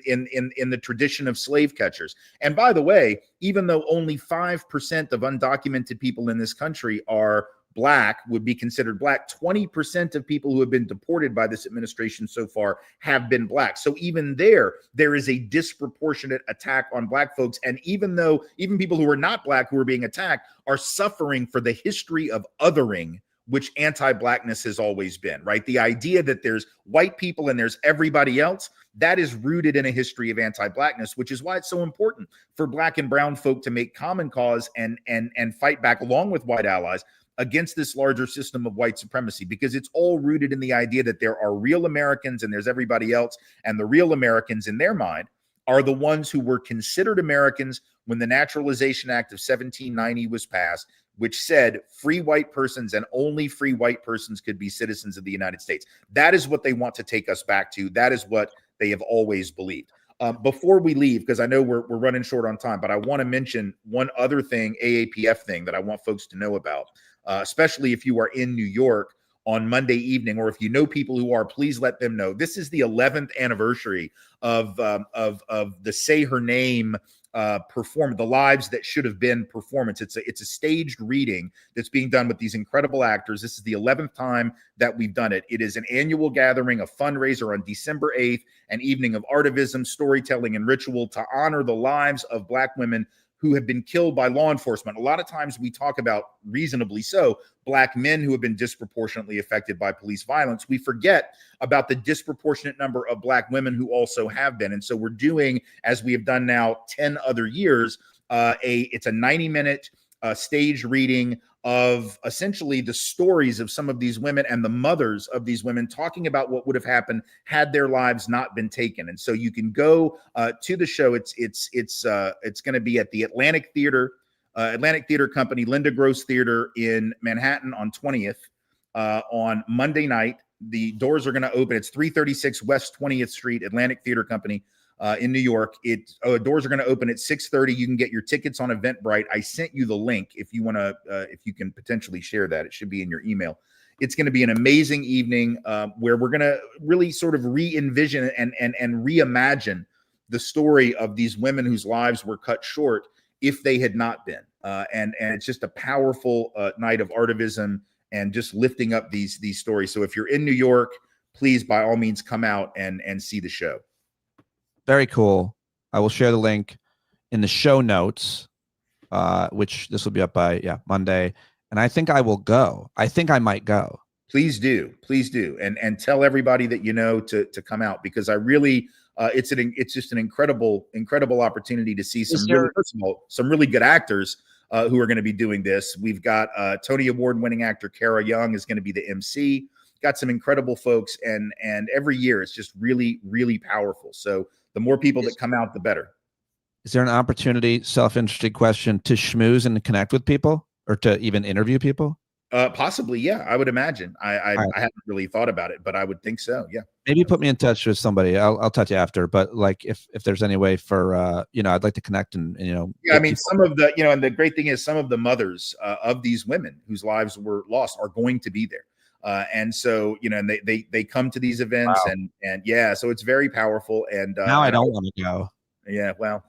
the tradition of slave catchers. And by the way, even though only 5% of undocumented people in this country are Black, would be considered Black, 20% of people who have been deported by this administration so far have been Black. So even there is a disproportionate attack on Black folks. And even people who are not Black who are being attacked are suffering for the history of othering, which anti-Blackness has always been, right? The idea that there's white people and there's everybody else, that is rooted in a history of anti-Blackness, which is why it's so important for Black and brown folk to make common cause and fight back along with white allies against this larger system of white supremacy, because it's all rooted in the idea that there are real Americans and there's everybody else. And the real Americans in their mind are the ones who were considered Americans when the Naturalization Act of 1790 was passed, which said free white persons and only free white persons could be citizens of the United States. That is what they want to take us back to. That is what they have always believed. Before we leave, because I know we're running short on time, but I want to mention one other thing, AAPF thing, that I want folks to know about, especially if you are in New York on Monday evening, or if you know people who are, please let them know. This is the 11th anniversary of the Say Her Name the Lives That Should Have Been performance. It's a staged reading that's being done with these incredible actors. This is the 11th time that we've done it. It is an annual gathering, a fundraiser on December 8th, an evening of artivism, storytelling, and ritual to honor the lives of Black women who have been killed by law enforcement. A lot of times we talk about, reasonably so, Black men who have been disproportionately affected by police violence. We forget about the disproportionate number of Black women who also have been. And so we're doing, as we have done now 10 other years, it's a 90-minute staged reading of essentially the stories of some of these women and the mothers of these women, talking about what would have happened had their lives not been taken. And so you can go to the show. It's going to be at the Atlantic Theater Company, Linda Gross Theater in Manhattan on 20th on Monday night. The doors are going to open. It's 336 West 20th Street, Atlantic Theater Company. In New York. Doors are going to open at 6:30. You can get your tickets on Eventbrite. I sent you the link if you want to, if you can potentially share that. It should be in your email. It's going to be an amazing evening where we're going to really sort of re-envision and reimagine the story of these women whose lives were cut short if they had not been. And it's just a powerful night of artivism and just lifting up these stories. So if you're in New York, please, by all means, come out and see the show. Very cool. I will share the link in the show notes, which this will be up by Monday. And I think I will go. I think I might go. Please do, and tell everybody that you know to come out, because I really it's just an incredible opportunity to see some really, first of all, some really good actors who are going to be doing this. We've got Tony Award winning actor Kara Young is going to be the MC. Got some incredible folks, and every year it's just really powerful. So the more people that come out, the better. Is there an opportunity, self-interested question, to schmooze and connect with people, or to even interview people? Possibly, yeah. I would imagine. I haven't really thought about it, but I would think so. Yeah. Maybe put me in touch with somebody. I'll touch you after. But like, if there's any way for I'd like to connect and Yeah, I mean, some of the and the great thing is some of the mothers of these women whose lives were lost are going to be there. And so, and they come to these events. Wow. and yeah, so it's very powerful. And now I don't want to go. Yeah, well,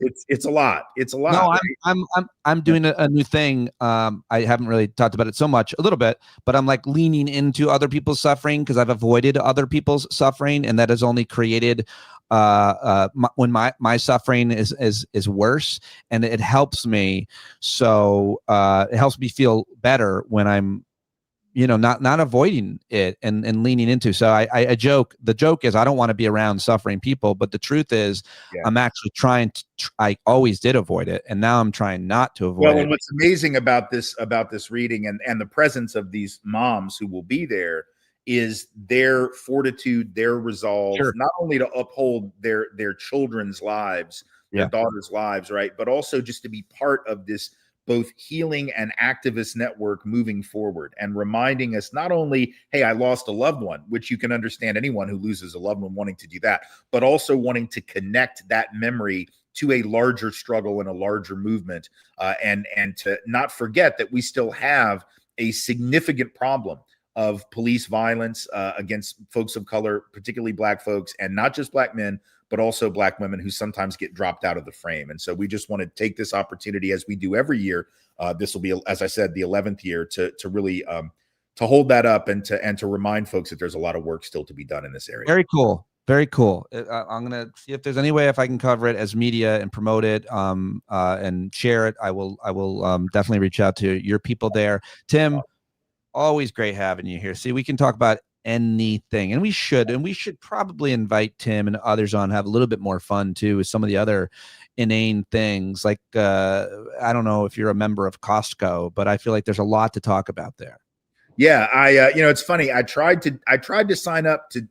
it's a lot. It's a lot. No, I'm doing a new thing. I haven't really talked about it so much, a little bit, but I'm like leaning into other people's suffering, because I've avoided other people's suffering, and that has only created when my suffering is worse, and it helps me. So it helps me feel better when I'm not avoiding it and leaning into. So I joke, the joke is I don't want to be around suffering people, but the truth is I'm actually trying to, I always did avoid it. And now I'm trying not to avoid it. And what's amazing about this reading and the presence of these moms who will be there is their fortitude, their resolve, not only to uphold their children's lives, their daughters' lives, right, but also just to be part of this both healing and activist network moving forward, and reminding us not only, hey, I lost a loved one, which you can understand anyone who loses a loved one wanting to do that, but also wanting to connect that memory to a larger struggle and a larger movement, and to not forget that we still have a significant problem of police violence against folks of color, particularly Black folks, and not just Black men, but also Black women who sometimes get dropped out of the frame. And so we just want to take this opportunity, as we do every year. This will be, as I said, the 11th year, to really to hold that up and to remind folks that there's a lot of work still to be done in this area. Very cool. Very cool. I'm going to see if there's any way if I can cover it as media and promote it and share it. I will definitely reach out to your people there. Tim, always great having you here. See, we can talk about anything, and we should probably invite Tim and others on, have a little bit more fun too with some of the other inane things, like I don't know if you're a member of Costco, but I feel like there's a lot to talk about there. Yeah, it's funny, I tried to sign up to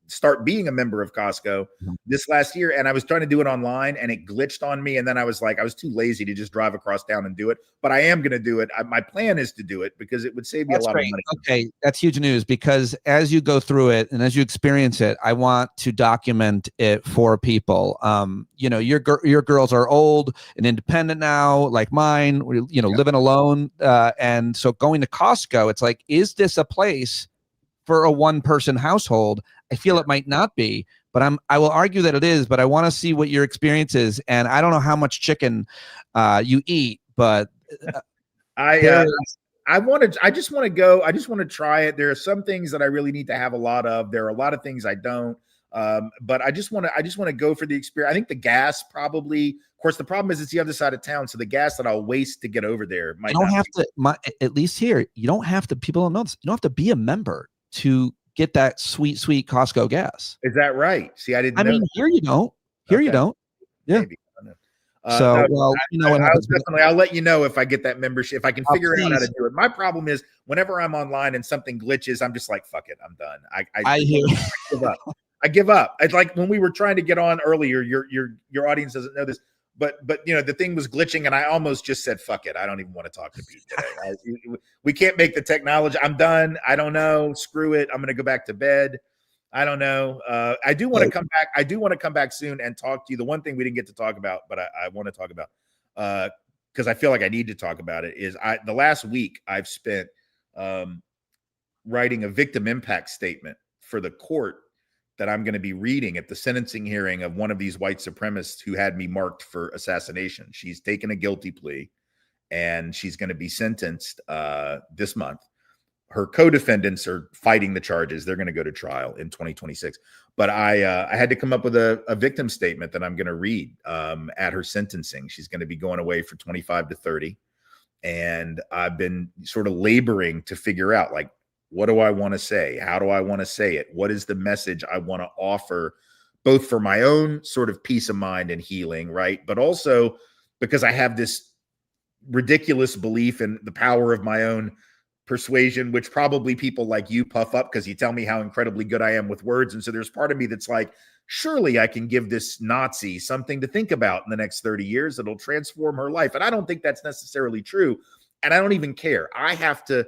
start being a member of Costco this last year, and I was trying to do it online, and it glitched on me, and then I was like, I was too lazy to just drive across town and do it, but I am going to do it. My plan is to do it because it would save me a lot of money. Okay, that's huge news, because as you go through it and as you experience it, I want to document it for people. Your girls are old and independent now, like mine, living alone, and so going to Costco, it's like, is this a place for a one-person household? I feel it might not be, but I will argue that it is. But I want to see what your experience is, and I don't know how much chicken you eat, but I just want to go. I just want to try it. There are some things that I really need to have a lot of. There are a lot of things I don't. But I just want to go for the experience. I think the gas probably. Of course, the problem is it's the other side of town, so the gas that I'll waste to get over there might. You don't have to. At least here, you don't have to. People don't know this. You don't have to be a member to get that sweet Costco gas. Is that right? See, I didn't. I mean, here you don't. Here you don't. Yeah. Maybe. I'll let you know if I get that membership. If I can figure out how to do it. My problem is whenever I'm online and something glitches, I'm just like, fuck it, I'm done. I give up. I give up. It's like when we were trying to get on earlier. Your audience doesn't know this, but the thing was glitching, and I almost just said, fuck it. I don't even want to talk to Pete today. We can't make the technology. I'm done. I don't know. Screw it. I'm going to go back to bed. I don't know. I do want to come back. I do want to come back soon and talk to you. The one thing we didn't get to talk about, but I want to talk about, because I feel like I need to talk about it, is the last week I've spent writing a victim impact statement for the court that I'm going to be reading at the sentencing hearing of one of these white supremacists who had me marked for assassination. She's taken a guilty plea, and she's going to be sentenced this month. Her co-defendants are fighting the charges. They're going to go to trial in 2026. But I had to come up with a victim statement that I'm going to read at her sentencing. She's going to be going away for 25 to 30. And I've been sort of laboring to figure out, like, What do I want to say? How do I want to say it? What is the message I want to offer, both for my own sort of peace of mind and healing, right? But also because I have this ridiculous belief in the power of my own persuasion, which probably people like you puff up because you tell me how incredibly good I am with words. And so there's part of me that's like, surely I can give this Nazi something to think about in the next 30 years that'll transform her life. And I don't think that's necessarily true. And I don't even care. I have to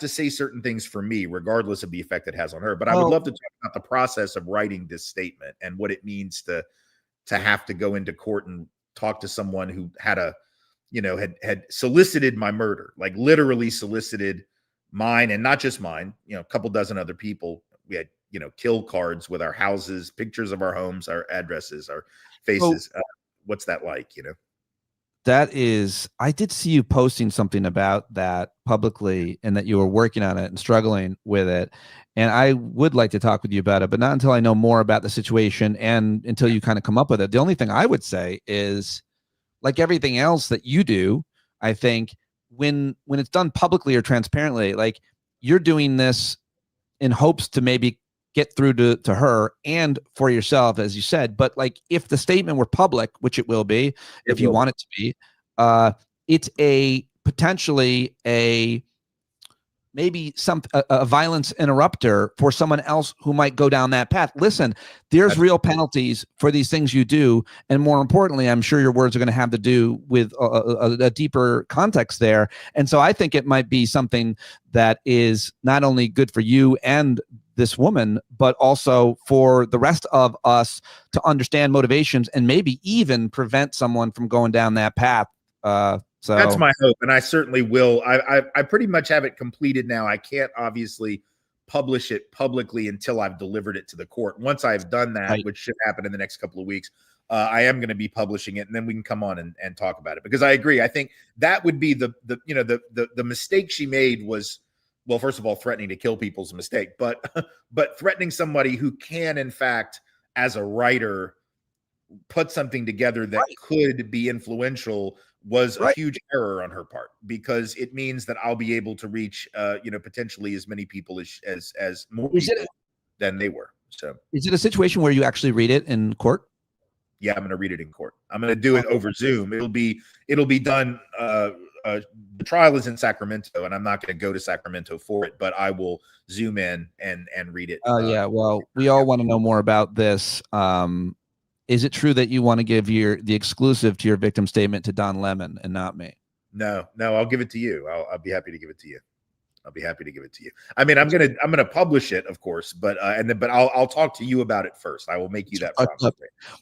say certain things for me, regardless of the effect it has on her. But I would love to talk about the process of writing this statement and what it means to have to go into court and talk to someone who had had solicited my murder, like literally solicited mine, and not just mine, a couple dozen other people. We had, kill cards with our houses, pictures of our homes, our addresses, our faces. What's that like, That is, I did see you posting something about that publicly and that you were working on it and struggling with it. And I would like to talk with you about it, but not until I know more about the situation and until you kind of come up with it. The only thing I would say is, like everything else that you do, I think when it's done publicly or transparently, like you're doing this in hopes to maybe get through to her and for yourself, as you said. But like if the statement were public, which it will be, if you want it to be, it's a potentially maybe a violence interrupter for someone else who might go down that path. Listen, there's real penalties for these things you do. And more importantly, I'm sure your words are going to have to do with a deeper context there. And so I think it might be something that is not only good for you and this woman, but also for the rest of us to understand motivations and maybe even prevent someone from going down that path. So that's my hope, and I certainly will. I pretty much have it completed now. I can't obviously publish it publicly until I've delivered it to the court. Once I've done that, which should happen in the next couple of weeks, I am going to be publishing it, and then we can come on and talk about it. Because I agree. I think that would be the mistake she made was, well, first of all, threatening to kill people's a mistake, but threatening somebody who can, in fact, as a writer, put something together that could be influential was a huge error on her part, because it means that I'll be able to reach, potentially as many people as more people than they were. So is it a situation where you actually read it in court? Yeah, I'm going to read it in court. I'm going to do it over Zoom. It'll be done. The trial is in Sacramento, and I'm not going to go to Sacramento for it, but I will Zoom in and read it. Yeah. Well, we all want to know more about this. Is it true that you want to give the exclusive to your victim statement to Don Lemon and not me? No, I'll give it to you. I'll be happy to give it to you. I mean, I'm gonna publish it, of course, but I'll talk to you about it first. I will make you that promise.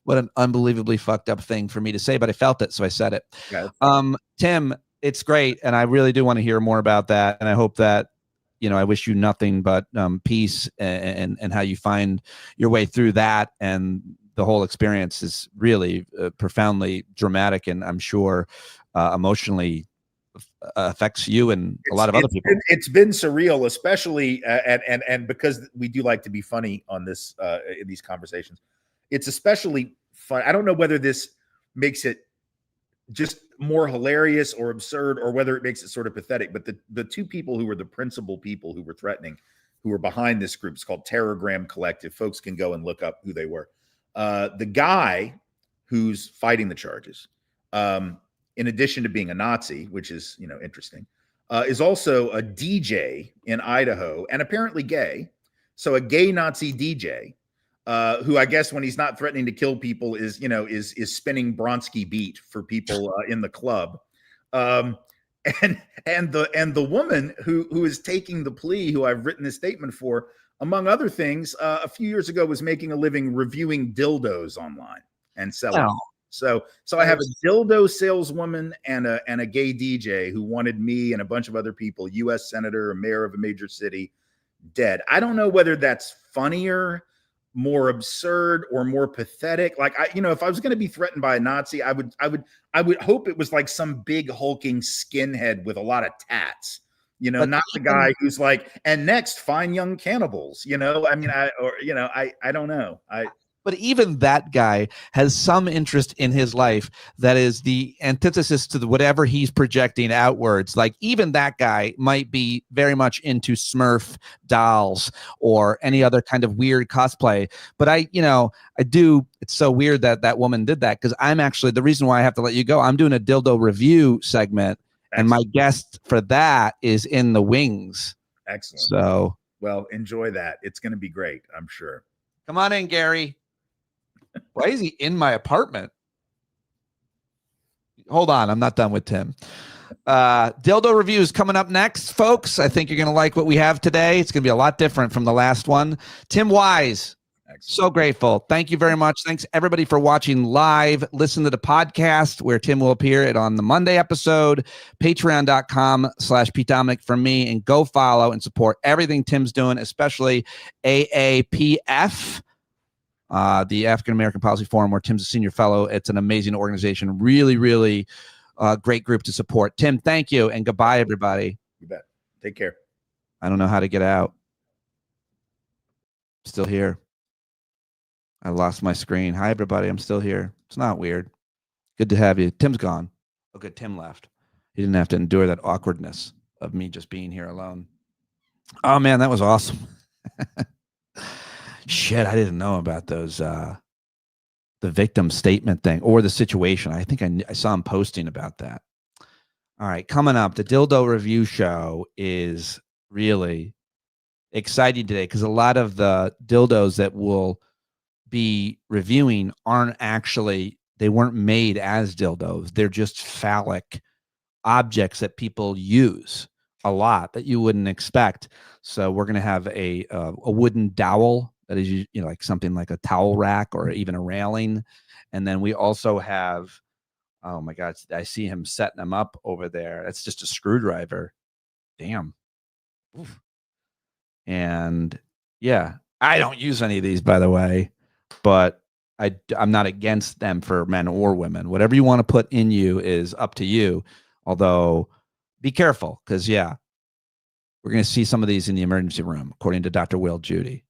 What an unbelievably fucked up thing for me to say, but I felt it, so I said it. Yeah. Tim, it's great, and I really do want to hear more about that. And I hope that, I wish you nothing but peace and how you find your way through that. And the whole experience is really profoundly dramatic, and I'm sure emotionally affects you and a lot of other people. It's been surreal, especially and because we do like to be funny on this in these conversations. It's especially fun. I don't know whether this makes it just more hilarious or absurd, or whether it makes it sort of pathetic. But the two people who were the principal people who were threatening, who were behind this group, it's called Terrorgram Collective. Folks can go and look up who they were. The guy who's fighting the charges, in addition to being a Nazi, which is, interesting, is also a DJ in Idaho and apparently gay. So a gay Nazi DJ, who I guess when he's not threatening to kill people is spinning Bronski beat for people in the club. And the woman who is taking the plea, who I've written this statement for, among other things, a few years ago was making a living reviewing dildos online and selling. Wow. So I have a dildo saleswoman and a gay DJ who wanted me and a bunch of other people, U.S. senator, a mayor of a major city, dead. I don't know whether that's funnier, more absurd, or more pathetic. Like if I was going to be threatened by a Nazi, I would hope it was like some big hulking skinhead with a lot of tats. Not the guy who's like, and next, find young cannibals. I mean, I don't know. But even that guy has some interest in his life that is the antithesis to whatever he's projecting outwards. Like even that guy might be very much into Smurf dolls or any other kind of weird cosplay. But I do. It's so weird that that woman did that, because I'm actually, the reason why I have to let you go, I'm doing a dildo review segment. Excellent. And my guest for that is in the wings. Excellent. So, well, enjoy that. It's going to be great, I'm sure. Come on in, Gary. Why is he in my apartment? Hold on, I'm not done with Tim. Dildo reviews coming up next, folks. I think you're going to like what we have today. It's going to be a lot different from the last one. Tim Wise. Excellent. So grateful. Thank you very much. Thanks everybody for watching live. Listen to the podcast where Tim will appear on the Monday episode, patreon.com/Pete Dominick for me, and go follow and support everything Tim's doing, especially AAPF. The African American Policy Forum, where Tim's a senior fellow. It's an amazing organization. Really, really great group to support. Tim, thank you, and goodbye, everybody. You bet. Take care. I don't know how to get out. Still here. I lost my screen. Hi, everybody. I'm still here. It's not weird. Good to have you. Tim's gone. Oh, good. Tim left. He didn't have to endure that awkwardness of me just being here alone. Oh, man, that was awesome. Shit, I didn't know about those, the victim statement thing or the situation. I think I saw him posting about that. All right, coming up, the Dildo Review Show is really exciting today because a lot of the dildos that we'll be reviewing they weren't made as dildos. They're just phallic objects that people use a lot that you wouldn't expect. So we're going to have a wooden dowel that is, like something like a towel rack or even a railing. And then we also have, oh my God, I see him setting them up over there. That's just a screwdriver. Damn. Oof. And yeah, I don't use any of these, by the way, but I'm not against them for men or women. Whatever you want to put in you is up to you. Although be careful, because yeah, we're going to see some of these in the emergency room, according to Dr. Will Judy.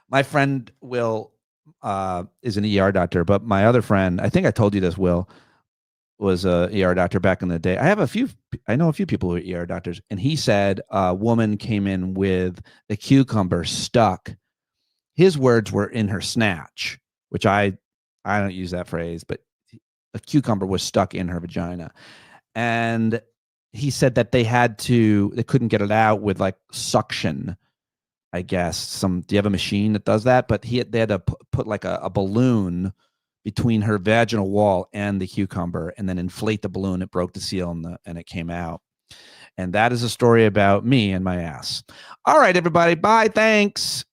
My friend Will is an ER doctor, but my other friend, I think I told you this, Will, was a ER doctor back in the day. I know a few people who are ER doctors, and he said a woman came in with a cucumber stuck. His words were in her snatch, which I don't use that phrase, but a cucumber was stuck in her vagina. And he said that they couldn't get it out with like suction, I guess. Do you have a machine that does that? But they had to put like a balloon between her vaginal wall and the cucumber and then inflate the balloon. It broke the seal and it came out. And that is a story about me and my ass. All right, everybody. Bye. Thanks.